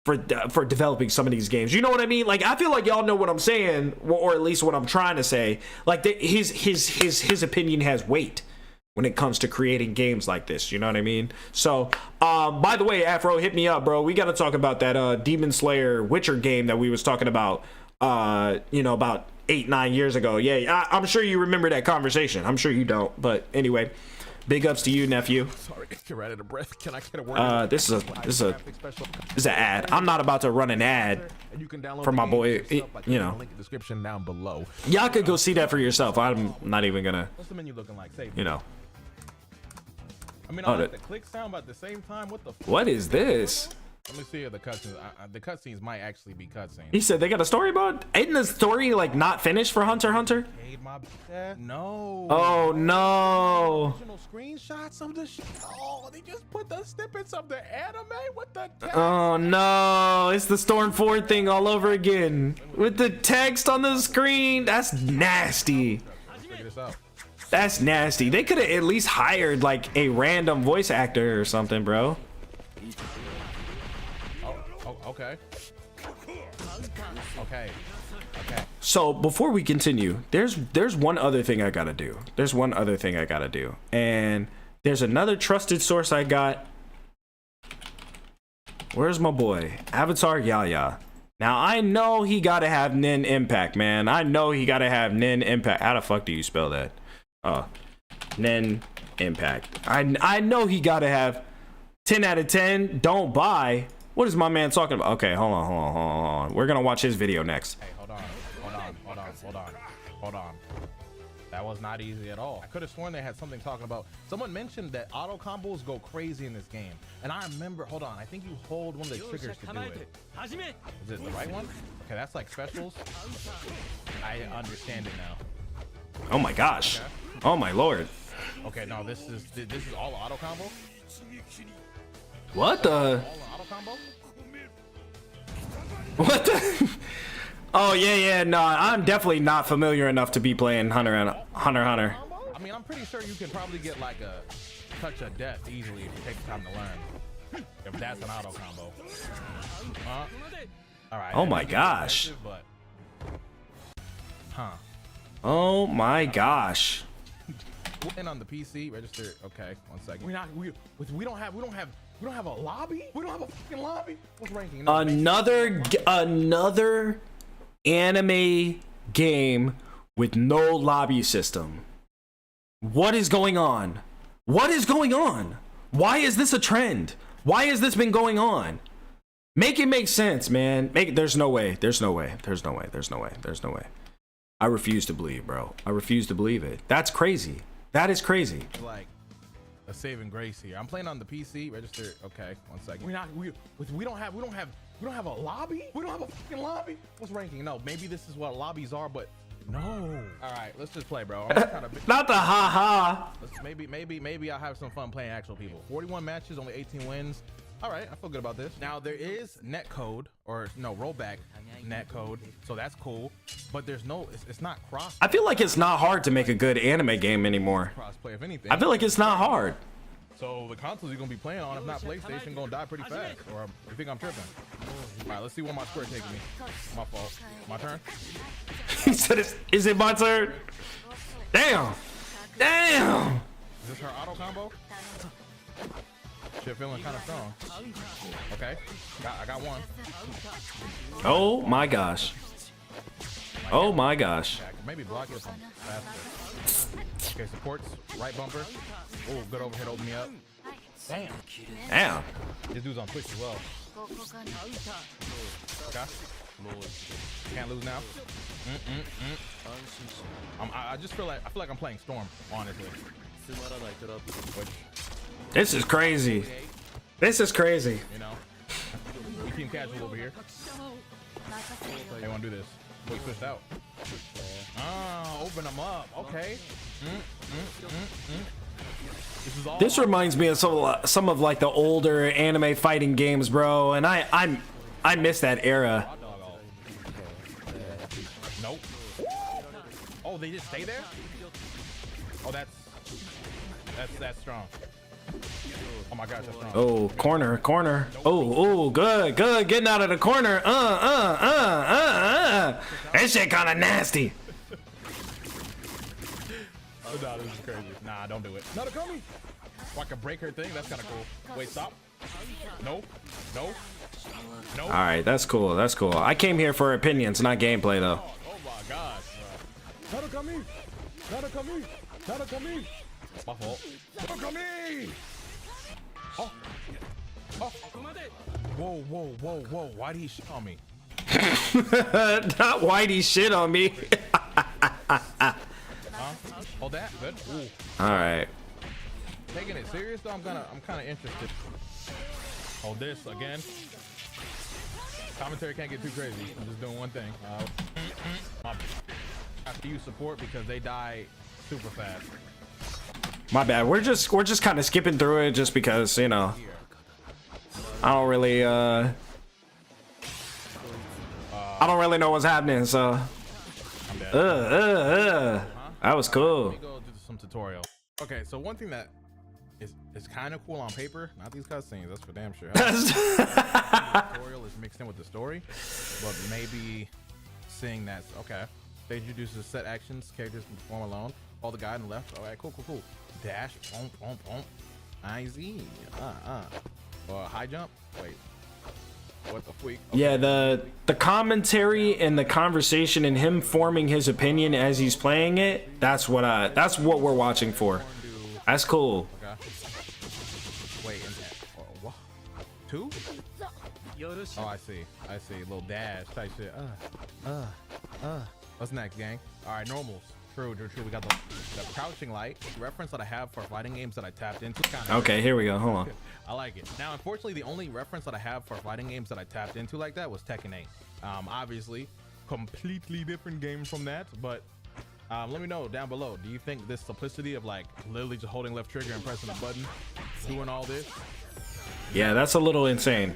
for developing some of these games. You know what I mean? Like, I feel like y'all know what I'm saying, or at least what I'm trying to say. Like, his opinion has weight when it comes to creating games like this. You know what I mean? So, by the way, Afro, hit me up, bro. We got to talk about that Demon Slayer Witcher game that we was talking about, you know, about 8-9 years ago. Yeah, I'm sure you remember that conversation. I'm sure you don't, but anyway. Big ups to you, nephew. Sorry, you're right out of breath. Can I get a word? This is an ad. I'm not about to run an ad for my boy. You know, link in the description down below. Y'all could go see that for yourself. I'm not even gonna. What's the menu looking like? Save. You know. I mean, I like the click sound, but at the same time, what the? What is this? Let me see if the cutscenes. The cutscenes might actually be cutscenes. He said they got a story mode. Ain't the story like not finished for Hunter x Hunter? No. Oh no. Original screenshots of the shit. Oh, they just put the snippets of the anime with the text. Oh no, it's the Storm 4 thing all over again with the text on the screen. That's nasty. Let's figure this out. That's nasty. They could have at least hired like a random voice actor or something, bro. Okay. So before we continue, there's one other thing I gotta do. And there's another trusted source I got. Where's my boy? Avatar Yaya. Now I know he gotta have Nin Impact, man. I know he gotta have Nin Impact. How the fuck do you spell that? Nin Impact. I know he gotta have 10 out of 10. Don't buy. What is my man talking about? Okay, hold on. We're gonna watch his video next. Hey, hold on. That was not easy at all. I could have sworn they had something talking about. Someone mentioned that auto combos go crazy in this game, and I remember. Hold on, I think you hold one of the triggers to do it. Is it the right one? Okay, that's like specials. I understand it now. Oh my gosh. Okay. Oh my lord. Okay, no, this is all auto combo. What the? All auto combo. What the? Oh yeah. No, I'm definitely not familiar enough to be playing Hunter x Hunter. I mean, I'm pretty sure you can probably get like a touch of death easily if you take the time to learn. If that's an auto combo. All right. Oh my gosh. But, huh. Oh my gosh. And on the PC, register. Okay, 1 second. We don't have a lobby. We don't have a fucking lobby. What's ranking? No, Another anime game with no lobby system. What is going on? What is going on? Why is this a trend? Why has this been going on? Make it make sense, man. There's no way. I refuse to believe, bro. I refuse to believe it. That's crazy. That is crazy. like a saving grace here. I'm playing on the PC. Register. Okay, 1 second. We don't have a lobby. We don't have a fucking lobby. What's ranking? No, maybe this is what lobbies are, but no. All right, let's just play, bro. I'm trying to Not the haha. Maybe I'll have some fun playing actual people. 41 matches, only 18 wins. All right, I feel good about this. Now there is netcode, or no, rollback netcode, so that's cool. But there's no, it's not cross. I feel like it's not hard to make a good anime game anymore. Crossplay, if anything. I feel like it's not hard. So the consoles you're gonna be playing on, if not PlayStation, gonna die pretty fast. Or you think I'm tripping? All right, let's see where my square taking me. My fault. My turn. He said, "Is it my turn?" Damn. Is this her auto combo? Shit, feeling kind of strong. Okay, I got one. Oh my gosh. Oh my gosh. Maybe block it from faster. Okay, supports right bumper. Oh, good overhead, open me up. Damn. Damn. This dude's on Twitch as well. Okay. Can't lose now. I just feel like I'm playing Storm, honestly. Which, This is crazy. This is crazy. you know, we team casual over here. They want to do this. We switched out. Open them up. Okay. This is all. This reminds me of some of like the older anime fighting games, bro, and I miss that era. Nope. Oh, they just stay there? Oh, that's strong. Oh my gosh, that's strong. Oh, corner. Oh, good. Getting out of the corner. That shit kind of nasty. Oh, no, this is crazy. Nah, don't do it. Not a Natakami! Oh, I can break her thing. That's kind of cool. Wait, stop. No. All right, that's cool. I came here for opinions, not gameplay, though. Oh my gosh. Natakami! My fault. Natakami! Oh. Whoa. Why'd he shit on me? Not Whitey shit on me. Hold that. Good. Ooh. All right. Taking it serious though, I'm kind of interested. Hold this again. Commentary can't get too crazy. I'm just doing one thing. I have to use support because they die super fast. My bad. We're just kind of skipping through it just because, you know, I don't really know what's happening, so that was cool. Let me go do some tutorial. Okay, so one thing that is kind of cool on paper, not these cutscenes, that's for damn sure. The tutorial is mixed in with the story, but maybe seeing that, okay. They introduces set actions, characters can perform alone. All the guy on the left. All right, cool. Dash, boom. Easy. High jump. Wait. What the freak? Okay. Yeah, the commentary and the conversation and him forming his opinion as he's playing it, that's what we're watching for. That's cool. Okay. Wait, what? 2? Oh, I see. I see. A little dash type shit. What's next, gang? All right, normals. True. We got the crouching light reference that I have for fighting games that I tapped into. Okay, here we go. Hold on. I like it. Now, unfortunately, the only reference that I have for fighting games that I tapped into like that was Tekken 8. Obviously, completely different game from that, but let me know down below. Do you think this simplicity of like literally just holding left trigger and pressing a button, doing all this? Yeah, that's a little insane.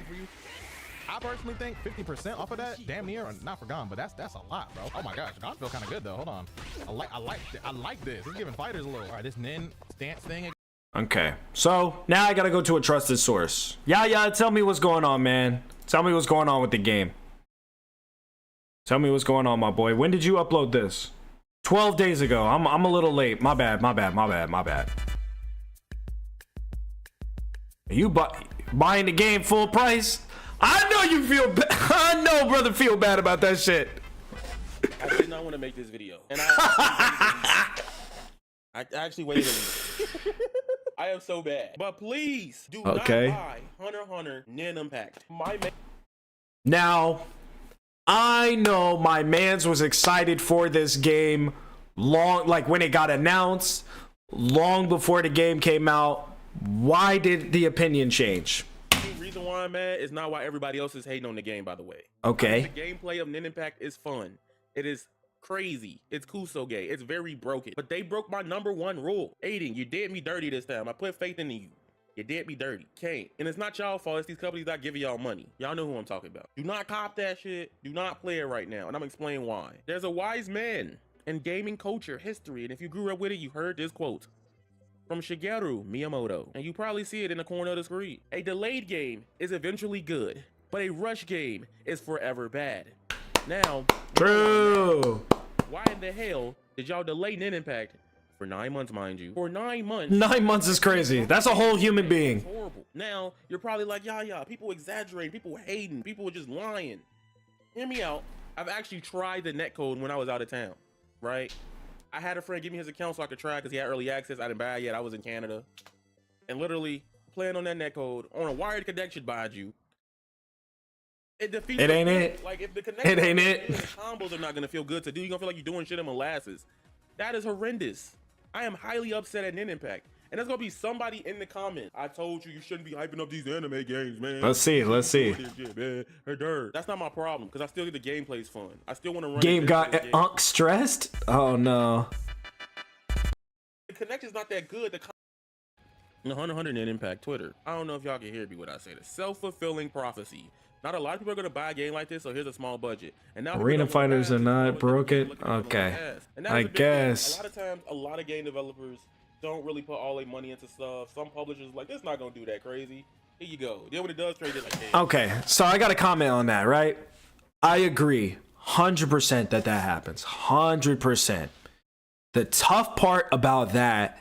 I personally think 50% off of that, damn near, not for Gon, but that's a lot, bro. Oh my gosh, Gon feel kind of good though. Hold on, I like this. It's giving fighters a little. All right, this Nin stance thing. Okay, so now I gotta go to a trusted source. Yeah, tell me what's going on, man. Tell me what's going on with the game. Tell me what's going on, my boy. When did you upload this? 12 days ago. I'm a little late. My bad. Are you buying the game full price? I know you feel bad. I know brother feel bad about that shit. I did not want to make this video. And I actually waited a minute. I am so bad. But please do not buy Hunter x Hunter Nin Impact. Now, I know my mans was excited for this game like when it got announced, long before the game came out. Why did the opinion change? The reason why I'm mad is not why everybody else is hating on the game, by the way. Okay. The gameplay of Nin Impact is fun. It is crazy. It's Kusoge. It's very broken. But they broke my #1 rule. Aiden, you did me dirty this time. I put faith in you. You did me dirty. Can't. And it's not y'all fault. It's these companies that giving y'all money. Y'all know who I'm talking about. Do not cop that shit. Do not play it right now. And I'm explaining why. There's a wise man in gaming culture history. And if you grew up with it, you heard this quote from Shigeru Miyamoto. And you probably see it in the corner of the screen. A delayed game is eventually good, but a rush game is forever bad. Now, true. Why in the hell did y'all delay Nin Impact for 9 months, mind you? For 9 months. 9 months is crazy. That's a whole human being. It's horrible. Now, you're probably like, yeah, people exaggerating, people hating, people are just lying. Hear me out. I've actually tried the netcode when I was out of town, right? I had a friend give me his account so I could try because he had early access. I didn't buy it yet. I was in Canada. And literally playing on that netcode on a wired connection, mind you. It defeats it ain't it. Like if the connection it ain't it. The combos are not gonna feel good to do. You're gonna feel like you're doing shit in molasses. That is horrendous. I am highly upset at Nin Impact. And there's gonna be somebody in the comments. I told you shouldn't be hyping up these anime games, man. Let's see. Shit, that's not my problem, because I still think the gameplay's fun. I still want to run. Game got unk stressed? Oh no. The connection's not that good. The Hunter x Hunter Nin Impact Twitter. I don't know if y'all can hear me when I say this. Self-fulfilling prophecy. Not a lot of people are gonna buy a game like this, so here's a small budget. And now arena fighters are not broken. Okay. I guess. A lot of times, a lot of game developers don't really put all their money into stuff. Some publishers like, it's not gonna do that crazy. Here you go. Then when it does trade it, like, hey. Okay, so I got to comment on that, right? I agree 100% that happens. 100%. The tough part about that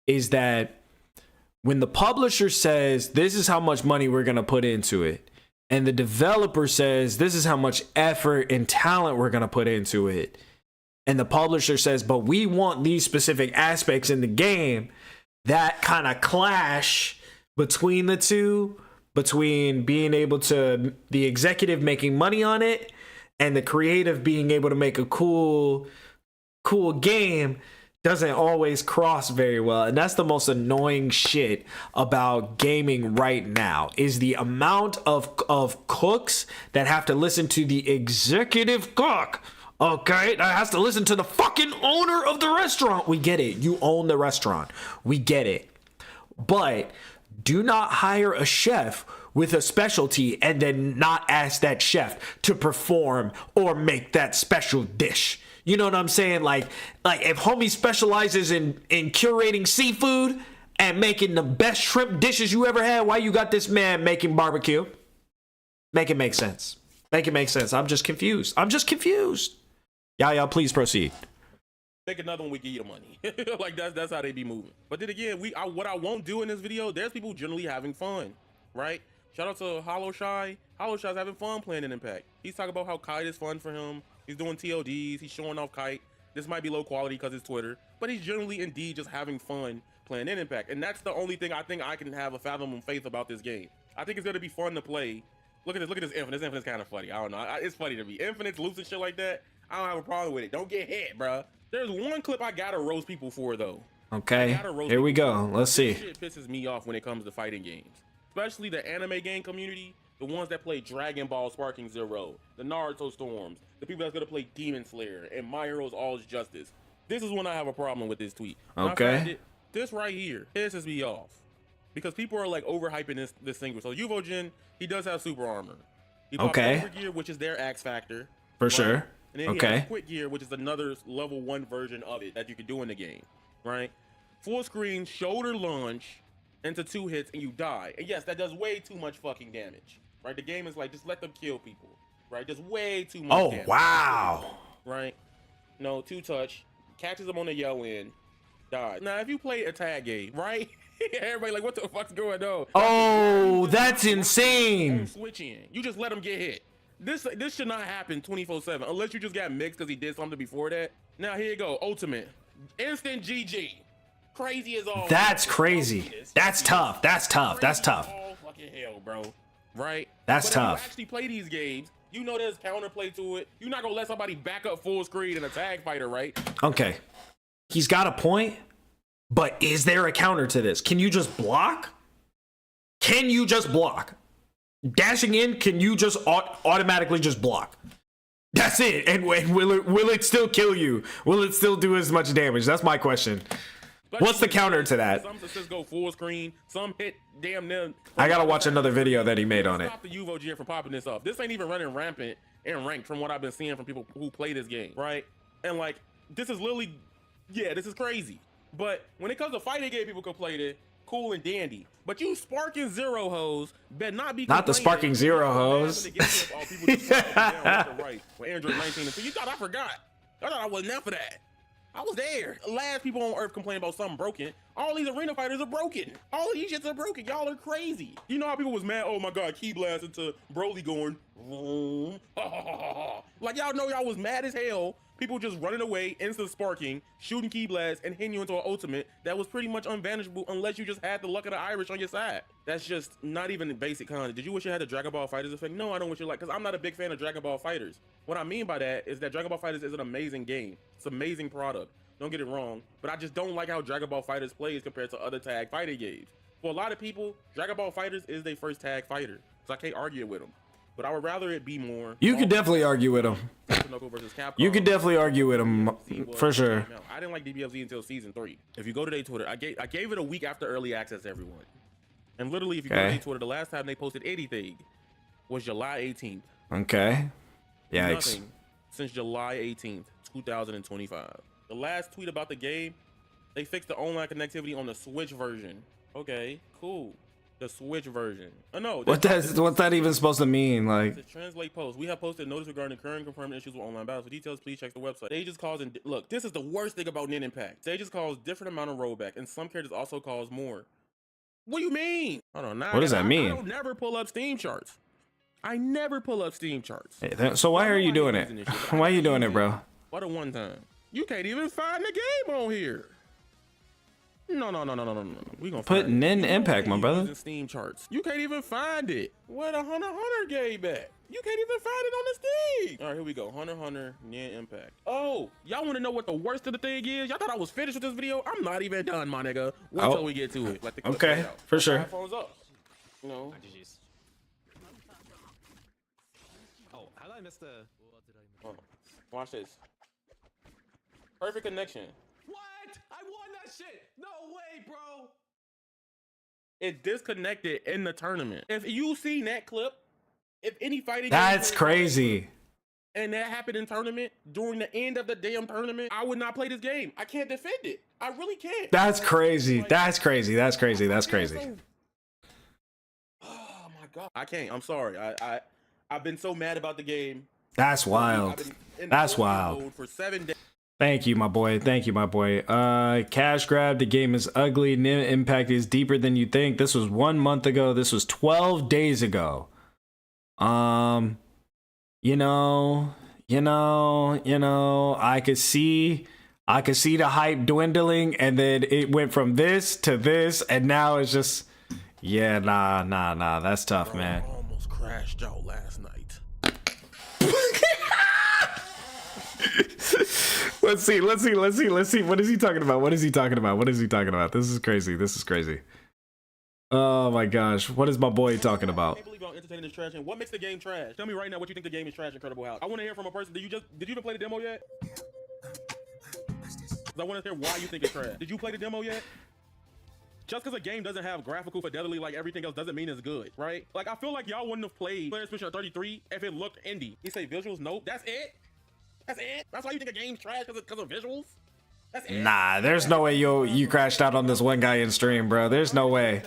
is that when the publisher says this is how much money we're gonna put into it, and the developer says this is how much effort and talent we're gonna put into it, and the publisher says, but we want these specific aspects in the game, that kind of clash between the two, between being able to, the executive making money on it and the creative being able to make a cool game, doesn't always cross very well. And that's the most annoying shit about gaming right now, is the amount of cooks that have to listen to the executive cook. Okay, that has to listen to the fucking owner of the restaurant. We get it. You own the restaurant. We get it. But do not hire a chef with a specialty and then not ask that chef to perform or make that special dish. You know what I'm saying? Like if homie specializes in curating seafood and making the best shrimp dishes you ever had, why you got this man making barbecue? Make it make sense. Make it make sense. I'm just confused. Y'all, please proceed. Make another one, we give you the money. Like that's how they be moving. But then again, what I won't do in this video, there's people generally having fun, right? Shout out to Hollow Shy. Hollow Shy's having fun playing Nin Impact. He's talking about how Kite is fun for him. He's doing TODs. He's showing off Kite. This might be low quality because it's Twitter, but he's generally indeed just having fun playing Nin Impact. And that's the only thing I think I can have a fathomable faith about this game. I think it's gonna be fun to play. Look at this Infinite. This Infinite's kind of funny. I don't know. It's funny to me. Infinite's loose and shit like that. I don't have a problem with it. Don't get hit, bruh. There's one clip I gotta roast people for though. Okay, here we go. Let's see. This shit pisses me off when it comes to fighting games, especially the anime game community. The ones that play Dragon Ball Sparking Zero, the Naruto Storms, the people that's gonna play Demon Slayer, and My Heroes All's Justice. This is when I have a problem with this tweet. Okay. This right here pisses me off because people are like overhyping this single. So Uvojin, he does have super armor. He pops Super Gear, which is their X Factor. For sure. And then he has Quick Gear, which is another level 1 version of it that you can do in the game, right? Full screen shoulder lunge into 2 hits and you die. And yes, that does way too much fucking damage, right? The game is like, just let them kill people, right? Just way too much damage. Wow. Right? No, 2 touch, catches them on the yell end, dies. Now, if you play a tag game, right? Everybody like, what the fuck's going on? Oh, that's insane. Switch in. You just let them get hit. This should not happen 24/7 unless you just got mixed because he did something before that. Now here you go, ultimate, instant GG, crazy as all. That's crazy. That's tough. That's tough. That's tough. All fucking hell, bro. Right? That's but tough. If you actually play these games, you know there's counterplay to it. You're not gonna let somebody back up full screen in a tag fighter, right? Okay, he's got a point, but is there a counter to this? Can you just block? Can you just block? Dashing in, can you just automatically just block? That's it. And will it still kill you? Will it still do as much damage? That's my question. What's the counter to that? Some just go full screen. Some hit damn near. I gotta watch another video that he made on it. Stop the Uvojin from popping this up. This ain't even running rampant in ranked from what I've been seeing from people who play this game, right? And like, this is literally, yeah, this is crazy. But when it comes to fighting game, people can play it. Cool and dandy, but you Sparking Zero hoes better not be not the Sparking Zero hoes. Right, with Android 19. So you thought I forgot? I thought I wasn't there for that. I was there. Last people on Earth complain about something broken. All these arena fighters are broken. All of these shits are broken. Y'all are crazy. You know how people was mad? Oh my God, key blast into Broly going. Like y'all know y'all was mad as hell. People just running away, instant sparking, shooting key blasts, and hitting you into an ultimate that was pretty much unvanishable unless you just had the luck of the Irish on your side. That's just not even the basic content. Did you wish you had the Dragon Ball Fighters effect? No, I don't wish you like, because I'm not a big fan of Dragon Ball Fighters. What I mean by that is that Dragon Ball Fighters is an amazing game. It's an amazing product. Don't get it wrong, but I just don't like how Dragon Ball Fighters plays compared to other tag fighting games. For a lot of people, Dragon Ball Fighters is their first tag fighter, so I can't argue with them. But I would rather it be more. You could definitely argue with him. You could definitely argue with him for sure. I didn't like DBFZ until season 3. If you go to their Twitter, I gave it a week after early access to everyone. And literally, if you go to their Twitter, the last time they posted anything was July 18th. Okay. Yikes. Nothing since July 18th, 2025. The last tweet about the game, they fixed the online connectivity on the Switch version. Okay, cool. The Switch version. Oh no. What's that even supposed to mean? Like, to translate post. We have posted notice regarding current confirmed issues with online battles. For details, please check the website. Stages cause and look, this is the worst thing about Nin Impact. Stages cause different amount of rollback, and some characters also cause more. What do you mean? Hold on. Now what does that mean? I don't never pull up Steam charts. I never pull up Steam charts. Hey, so why are you doing it? Why are you doing it, bro? What a one time. You can't even find the game on here. No. We gonna put Nin Impact, my brother. Steam charts. You can't even find it. Where the Hunter game at? You can't even find it on the Steam. All right, here we go. Hunter Nin Impact. Oh, y'all want to know what the worst of the thing is? Y'all thought I was finished with this video? I'm not even done, my nigga. Wait till we get to it. Let the clip okay, out. for sure. Phones up. No. Oh, how did I miss the? Oh, watch this. Perfect connection. What? I won that shit. No way, bro. It disconnected in the tournament. If you seen that clip, if any fighting, that's crazy. And that happened in tournament during the end of the damn tournament, I would not play this game. I can't defend it. I really can't. That's crazy. That's crazy. That's crazy. That's crazy. Oh my God. I can't. I'm sorry. I've been so mad about the game. That's wild. That's wild. For 7 days. Thank you, my boy. Thank you, my boy. Cash grab. The game is ugly. Nin Impact is deeper than you think. This was 1 month ago. This was 12 days ago. You know, I could see the hype dwindling, and then it went from this to this, and now it's Yeah, nah. That's tough, man. I almost crashed out last night. Let's see. What is he talking about? This is crazy. Oh my gosh. What is my boy talking I about? can't believe y'all entertaining this trash. And what makes the game trash? Tell me right now what you think the game is trash, Incredible House. I want to hear from a person. Did you even play the demo yet? 'Cause I want to hear why you think it's trash. Did you play the demo yet? Just because a game doesn't have graphical fidelity like everything else doesn't mean it's good, right? Like, I feel like y'all wouldn't have played Player Mission 33 if it looked indie. You say visuals? Nope. That's it? That's it? That's why you think a game's trash because of visuals? That's it? Nah, there's no way you crashed out on this one guy in stream, bro. There's no way.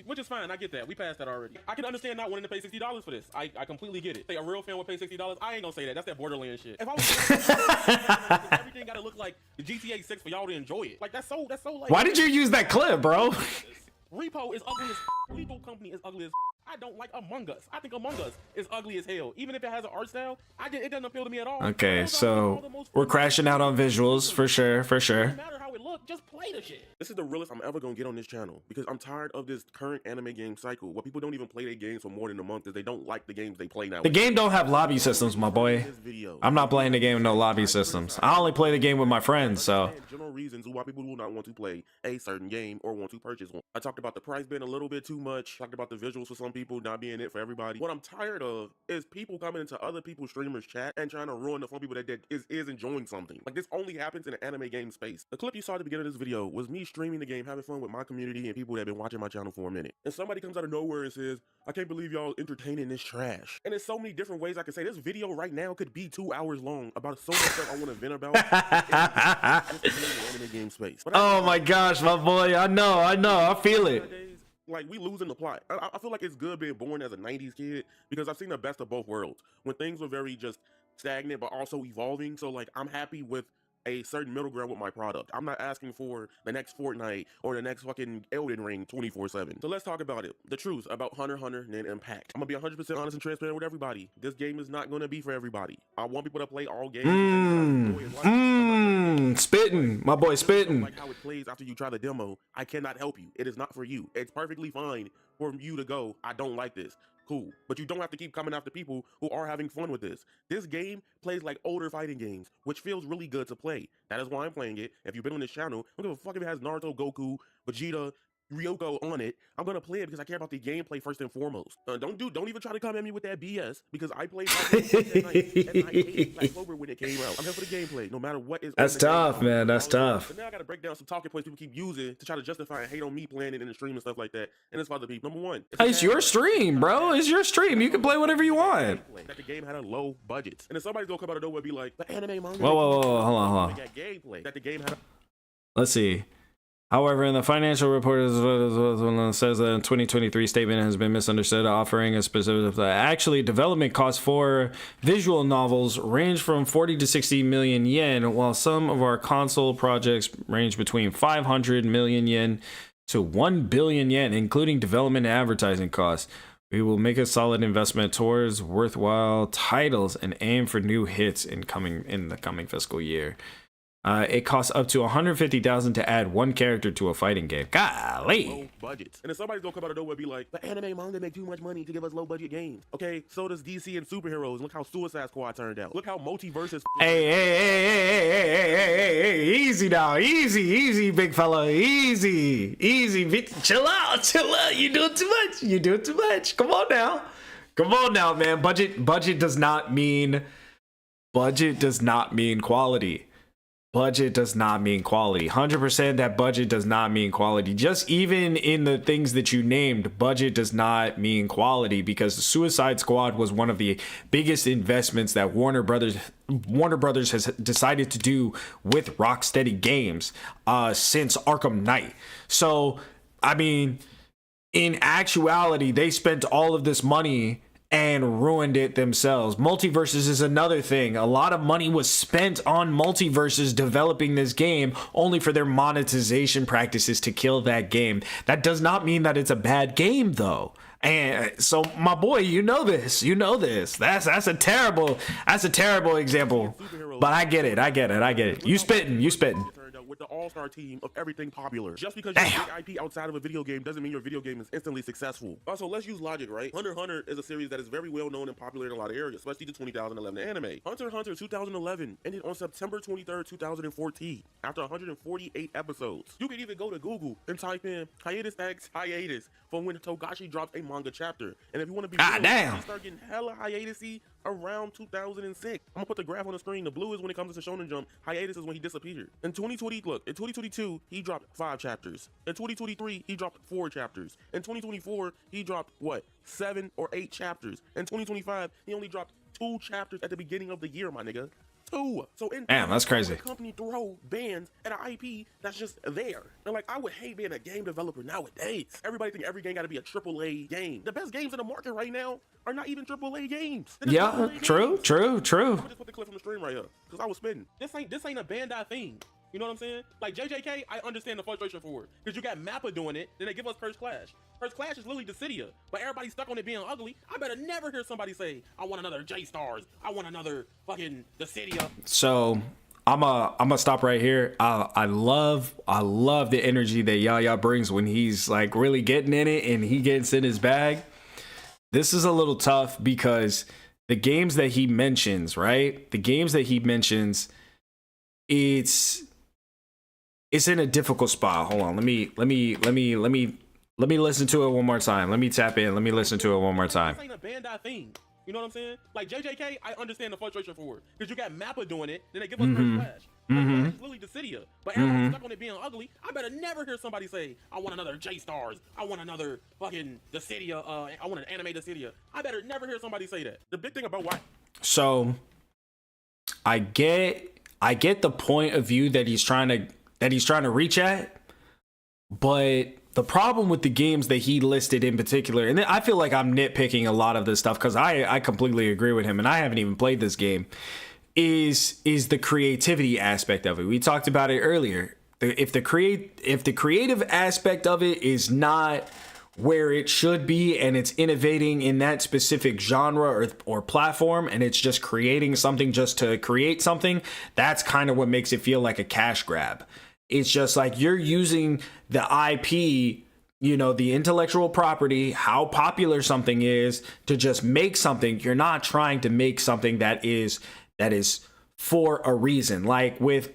Which is fine. I get that. We passed that already. I can understand not wanting to pay $60 for this. I completely get it. Say a real fan would pay $60. I ain't gonna say that. That's that Borderlands shit. If I was everything gotta look like the GTA 6 for y'all to enjoy it. Like that's so like. Why did you use that clip, bro? Repo is ugly as Lethal Company is ugly as I don't like Among Us. I think Among Us is ugly as hell. Even if it has an art style, it doesn't appeal to me at all. Okay, so we're crashing out on visuals for sure. No matter how it looks, just play the shit. This is the realest I'm ever gonna get on this channel because I'm tired of this current anime game cycle where people don't even play their games for more than a month because they don't like the games they play now. The game don't have lobby systems, my boy. I'm not playing the game with no lobby systems. I only play the game with my friends, so. General reasons why people will not want to play a certain game or want to purchase one. I talked about the price being a little bit too much. Talked about the visuals for some people not being it for everybody. What I'm tired of is people coming into other people's streamers chat and trying to ruin the fun people that is enjoying something. Like this only happens in an anime game space. The clip you saw at the beginning of this video was me streaming the game, having fun with my community and people that have been watching my channel for a minute. And somebody comes out of nowhere and says, I can't believe y'all entertaining this trash. And there's so many different ways I can say this video right now could be 2 hours long about so much stuff I want to vent about. Anime game space. Oh my gosh, my boy. I know. I feel it. Like we losing the plot. I feel like it's good being born as a 90s kid because I've seen the best of both worlds when things were very just stagnant but also evolving. So like I'm happy with a certain middle ground with my product. I'm not asking for the next Fortnite or the next fucking Elden Ring 24/7. So let's talk about it. The truth about Hunter x Hunter and Impact. I'm gonna be 100% honest and transparent with everybody. This game is not gonna be for everybody. I want people to play all games. Spitting. My boy spitting. Like how it plays after you try the demo. I cannot help you. It is not for you. It's perfectly fine for you to go, I don't like this. Cool. But you don't have to keep coming after people who are having fun with this. This game plays like older fighting games, which feels really good to play. That is why I'm playing it. If you've been on this channel, I don't give a fuck if it has Naruto, Goku, Vegeta, Ryoko on it. I'm gonna play it because I care about the gameplay first and foremost. Don't even try to come at me with that BS because I played that night and I hated Black Clover when it came out. I'm here for the gameplay, no matter what is. That's tough, man. That's tough. But now I gotta break down some talking points people keep using to try to justify and hate on me playing it in the stream and stuff like that. And it's for other people. Number one, It's your stream, bro. It's your stream. You can play whatever you want. That the game had a low budget, and then somebody's gonna come out of nowhere and be like, "The anime manga." Whoa. Hold on. That gameplay that the game had. Let's see. However, in the financial report, it says that a 2023 statement has been misunderstood, offering a specific. Actually, development costs for visual novels range from 40 to 60 million yen, while some of our console projects range between 500 million yen to 1 billion yen, including development and advertising costs. We will make a solid investment towards worthwhile titles and aim for new hits in the coming fiscal year. It costs up to 150,000 to add one character to a fighting game. Golly. Low budgets. And then somebody's gonna come out of nowhere and be like, the anime manga make too much money to give us low budget games. Okay, so does DC and superheroes. Look how Suicide Squad turned out. Look how Multiverses. Hey, easy now. Easy, big fella. Easy. Chill out. You doing too much. Come on now, man. Budget does not mean quality. Budget does not mean quality. 100% that budget does not mean quality. Just even in the things that you named, budget does not mean quality because the Suicide Squad was one of the biggest investments that Warner Brothers has decided to do with Rocksteady Games since Arkham Knight. So, I mean, in actuality, they spent all of this money and ruined it themselves. Multiverses is another thing. A lot of money was spent on Multiverses developing this game only for their monetization practices to kill that game. That does not mean that it's a bad game though. And so my boy, you know this. That's a terrible example. But I get it. You spitting. With all all-star team of everything popular. Just because you're a big IP outside of a video game doesn't mean your video game is instantly successful. Also, let's use logic, right? Hunter x Hunter is a series that is very well known and popular in a lot of areas, especially the 2011 anime. Hunter x Hunter 2011 ended on September 23rd, 2014, after 148 episodes. You can even go to Google and type in hiatus X hiatus from when Togashi dropped a manga chapter. And if you want to be real, they start getting hella hiatusy around 2006. I'm gonna put the graph on the screen. The blue is when it comes to Shonen Jump. Hiatus is when he disappeared. In 2020, look, in 2022, he dropped 5 chapters. In 2023, he dropped 4 chapters. In 2024, he dropped what? 7 or 8 chapters. In 2025, he only dropped 2 chapters at the beginning of the year, my nigga. 2. So in damn, that's crazy. The company throw bans at an IP that's just there. And like, I would hate being a game developer nowadays. Everybody think every game got to be a AAA game. The best games in the market right now are not even AAA games. Yeah, AAA true. games. True. I just put the clip from the stream right here because I was spitting. This ain't a Bandai thing. You know what I'm saying? Like JJK, I understand the frustration for it because you got Mappa doing it. Then they give us First Clash. First Clash is literally Dissidia, but everybody's stuck on it being ugly. I better never hear somebody say, "I want another J-Stars. I want another fucking Dissidia." So I'm a stop right here. I love the energy that Yaya brings when he's like really getting in it and he gets in his bag. This is a little tough because the games that he mentions, right? The games that he mentions, it's in a difficult spot. Hold on. Let me listen to it one more time. Let me tap in. Let me listen to it one more time. This ain't a Bandai thing. You know what I'm saying? Like JJK, I understand the frustration for it because you got Mappa doing it. Then they give us First Clash. First Clash is literally Dissidia, but everybody's stuck on it being ugly. I better never hear somebody say, "I want another J-Stars. I want another fucking Dissidia. I want an anime Dissidia." I better never hear somebody say that. The big thing about why. So I get the point of view that he's trying to reach at, but the problem with the games that he listed in particular, and I feel like I'm nitpicking a lot of this stuff because I completely agree with him and I haven't even played this game, is the creativity aspect of it. We talked about it earlier. If the creative aspect of it is not where it should be and it's innovating in that specific genre or platform and it's just creating something just to create something, that's kind of what makes it feel like a cash grab. It's just like you're using the IP, you know, the intellectual property, how popular something is, to just make something. You're not trying to make something that is for a reason. Like with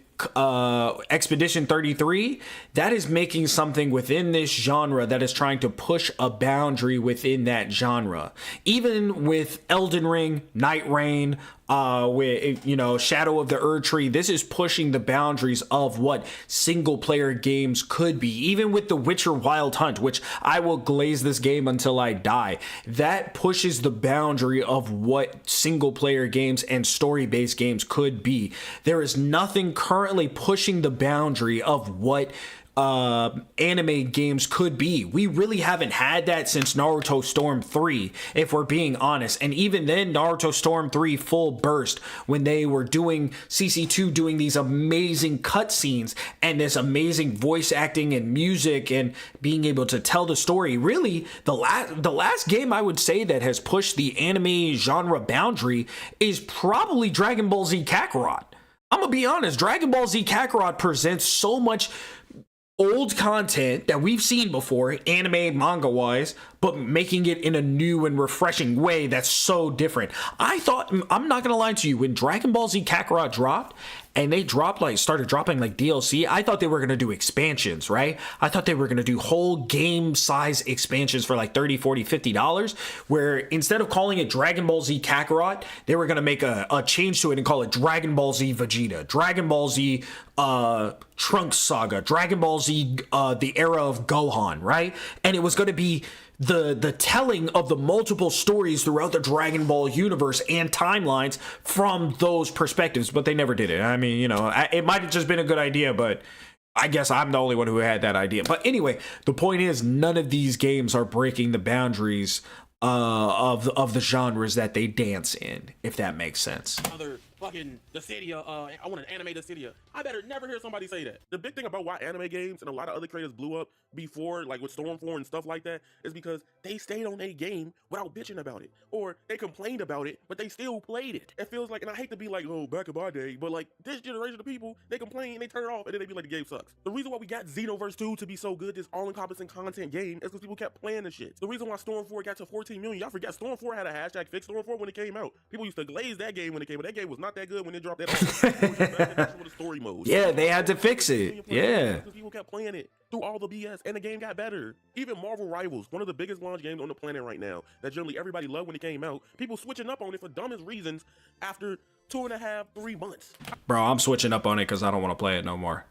Expedition 33, that is making something within this genre that is trying to push a boundary within that genre. Even with Elden Ring, Night Rain, with, you know, Shadow of the Erdtree, this is pushing the boundaries of what single player games could be. Even with The Witcher Wild Hunt, which I will glaze this game until I die, that pushes the boundary of what single player games and story based games could be. There is nothing currently pushing the boundary of what anime games could be. We really haven't had that since Naruto Storm 3, if we're being honest. And even then, Naruto Storm 3 full burst, when they were doing CC2 doing these amazing cutscenes and this amazing voice acting and music and being able to tell the story. Really, the last game I would say that has pushed the anime genre boundary is probably Dragon Ball Z Kakarot. I'm gonna be honest, Dragon Ball Z Kakarot presents so much old content that we've seen before, anime, manga wise, but making it in a new and refreshing way that's so different. I thought, I'm not gonna lie to you, when Dragon Ball Z Kakarot dropped and they started dropping like DLC, I thought they were gonna do expansions, right? I thought they were gonna do whole game size expansions for like $30, $40, $50, where instead of calling it Dragon Ball Z Kakarot, they were gonna make a change to it and call it Dragon Ball Z Vegeta, Dragon Ball Z Trunks Saga, Dragon Ball Z the era of Gohan, right? And it was gonna be the telling of the multiple stories throughout the Dragon Ball universe and timelines from those perspectives, but they never did it. I mean, you know, it might have just been a good idea, but I guess I'm the only one who had that idea. But anyway, the point is, none of these games are breaking the boundaries of the genres that they dance in, if that makes sense. Other fucking Dissidia, I want to animate Dissidia. I better never hear somebody say that. The big thing about why anime games and a lot of other creators blew up before, like with Stormfall and stuff like that, is because they stayed on a game without bitching about it. Or they complained about it, but they still played it. It feels like, and I hate to be like, oh, back in my day, but like this generation of people, they complain, they turn it off, and then they be like, the game sucks. The reason why we got Xenoverse 2 to be so good, this all-encompassing content game, is because people kept playing the shit. The reason why Storm 4 got to 14 million, y'all forget Storm 4 had a hashtag fix Storm 4 when it came out. People used to glaze that game when it came out. That game was not that good when it dropped that on the story mode. Yeah, they had to fix it. Yeah. Because people kept playing it through all the BS, and the game got better. Even Marvel Rivals, one of the biggest launch games on the planet right now, that generally everybody loved when it came out, people switching up on it for dumbest reasons after 2.5, 3 months. Bro, I'm switching up on it because I don't want to play it no more.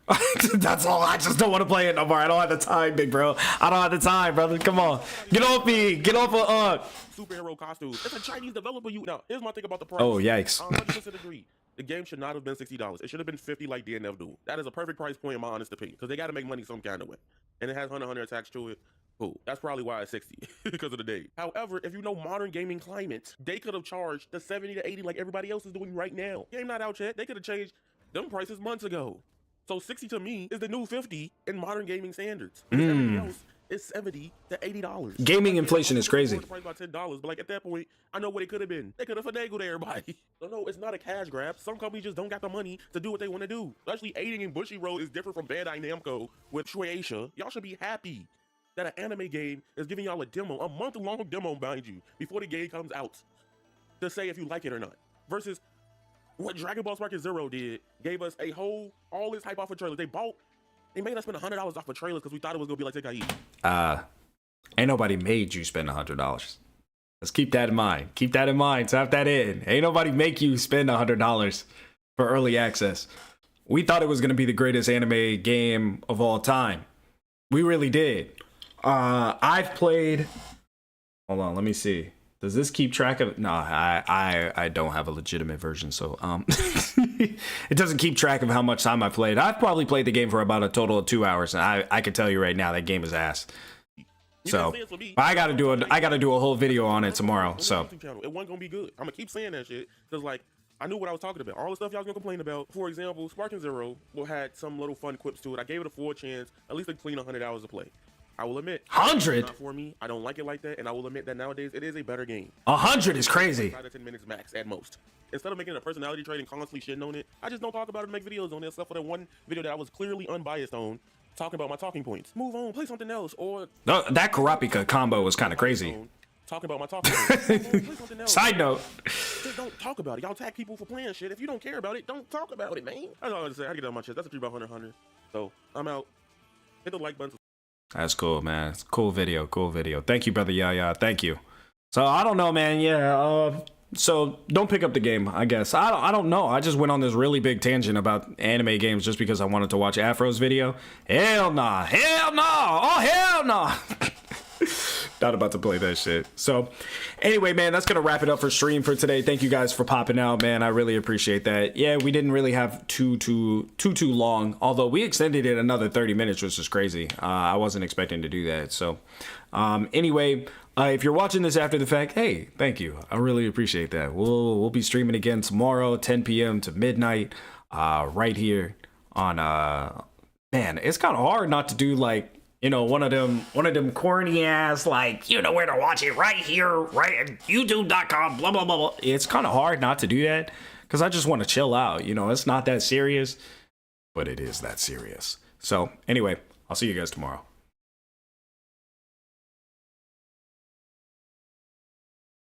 That's all. I just don't want to play it no more. I don't have the time, big bro. I don't have the time, brother. Come on. Get off me. Get off of Superhero costumes. It's a Chinese developer. Now, here's my thing about the price. Oh, yikes. I 100% agree. The game should not have been $60. It should have been $50 like DNF do. That is a perfect price point in my honest opinion, because they got to make money some kind of way. And it has Hunter x Hunter attached to it. Cool. That's probably why it's 60 because of the day. However, if you know modern gaming climate, they could have charged the 70 to 80 like everybody else is doing right now. Game not out yet. They could have changed them prices months ago. So 60 to me is the new 50 in modern gaming standards. Everything else is 70 to $80. Gaming inflation is crazy. The price by $10, but like at that point, I know what it could have been. They could have finagled everybody. So no, it's not a cash grab. Some companies just don't got the money to do what they want to do. Especially aiding in Bushiroad is different from Bandai Namco with Shueisha. Y'all should be happy that an anime game is giving y'all a demo, a month-long demo, mind you, before the game comes out, to say if you like it or not. Versus what Dragon Ball Sparking Zero did, gave us all this hype off of trailers. They made us spend $100 off of trailers because we thought it was gonna be like Tekkaichi. Ain't nobody made you spend $100. Let's keep that in mind. Keep that in mind. Tap that in. Ain't nobody make you spend $100 for early access. We thought it was gonna be the greatest anime game of all time. We really did. I've played. Hold on, let me see. Does this keep track of? No, I don't have a legitimate version, so it doesn't keep track of how much time I played. I've probably played the game for about a total of 2 hours, and I can tell you right now that game is ass. So I gotta do a whole video on it tomorrow. So it wasn't gonna be good. I'm gonna keep saying that shit because like I knew what I was talking about. All the stuff y'all gonna complain about. For example, Sparking Zero had some little fun quips to it. I gave it a full chance, at least a clean 100 hours to play. I will admit, 100 not for me. I don't like it like that, and I will admit that nowadays it is a better game. 100 is crazy. 5 to 10 minutes max at most. Instead of making it a personality trait and constantly shitting on it, I just don't talk about it and make videos on it, except for that one video that I was clearly unbiased on, talking about my talking points. Move on, play something else, or No, that Kurapika combo was kind of crazy. Talking about my talking points. Move on, play something else. Side note. Just don't talk about it. Y'all tag people for playing shit. If you don't care about it, don't talk about it, man. That's all I was to say. I get it on my chest. That's a 3 by 100. So I'm out. Hit the like button. That's cool, man. It's a cool video. Cool video. Thank you, brother Yaya. Thank you. So I don't know, man. Yeah. So don't pick up the game, I guess. I don't know. I just went on this really big tangent about anime games just because I wanted to watch Afro's video. Hell nah. Hell no. Oh, hell no. Not about to play that shit. So anyway, man, that's gonna wrap it up for stream for today. Thank you guys for popping out, man. I really appreciate that. Yeah, we didn't really have too long, although we extended it another 30 minutes, which is crazy. I wasn't expecting to do that. So anyway, if you're watching this after the fact, hey, thank you. I really appreciate that. We'll be streaming again tomorrow, 10 p.m. to midnight, right here on man, it's kind of hard not to do like, you know, one of them corny ass, like, you know where to watch it, right here, right at youtube.com, blah, blah, blah, blah. It's kind of hard not to do that because I just want to chill out. You know, it's not that serious, but it is that serious. So anyway, I'll see you guys tomorrow.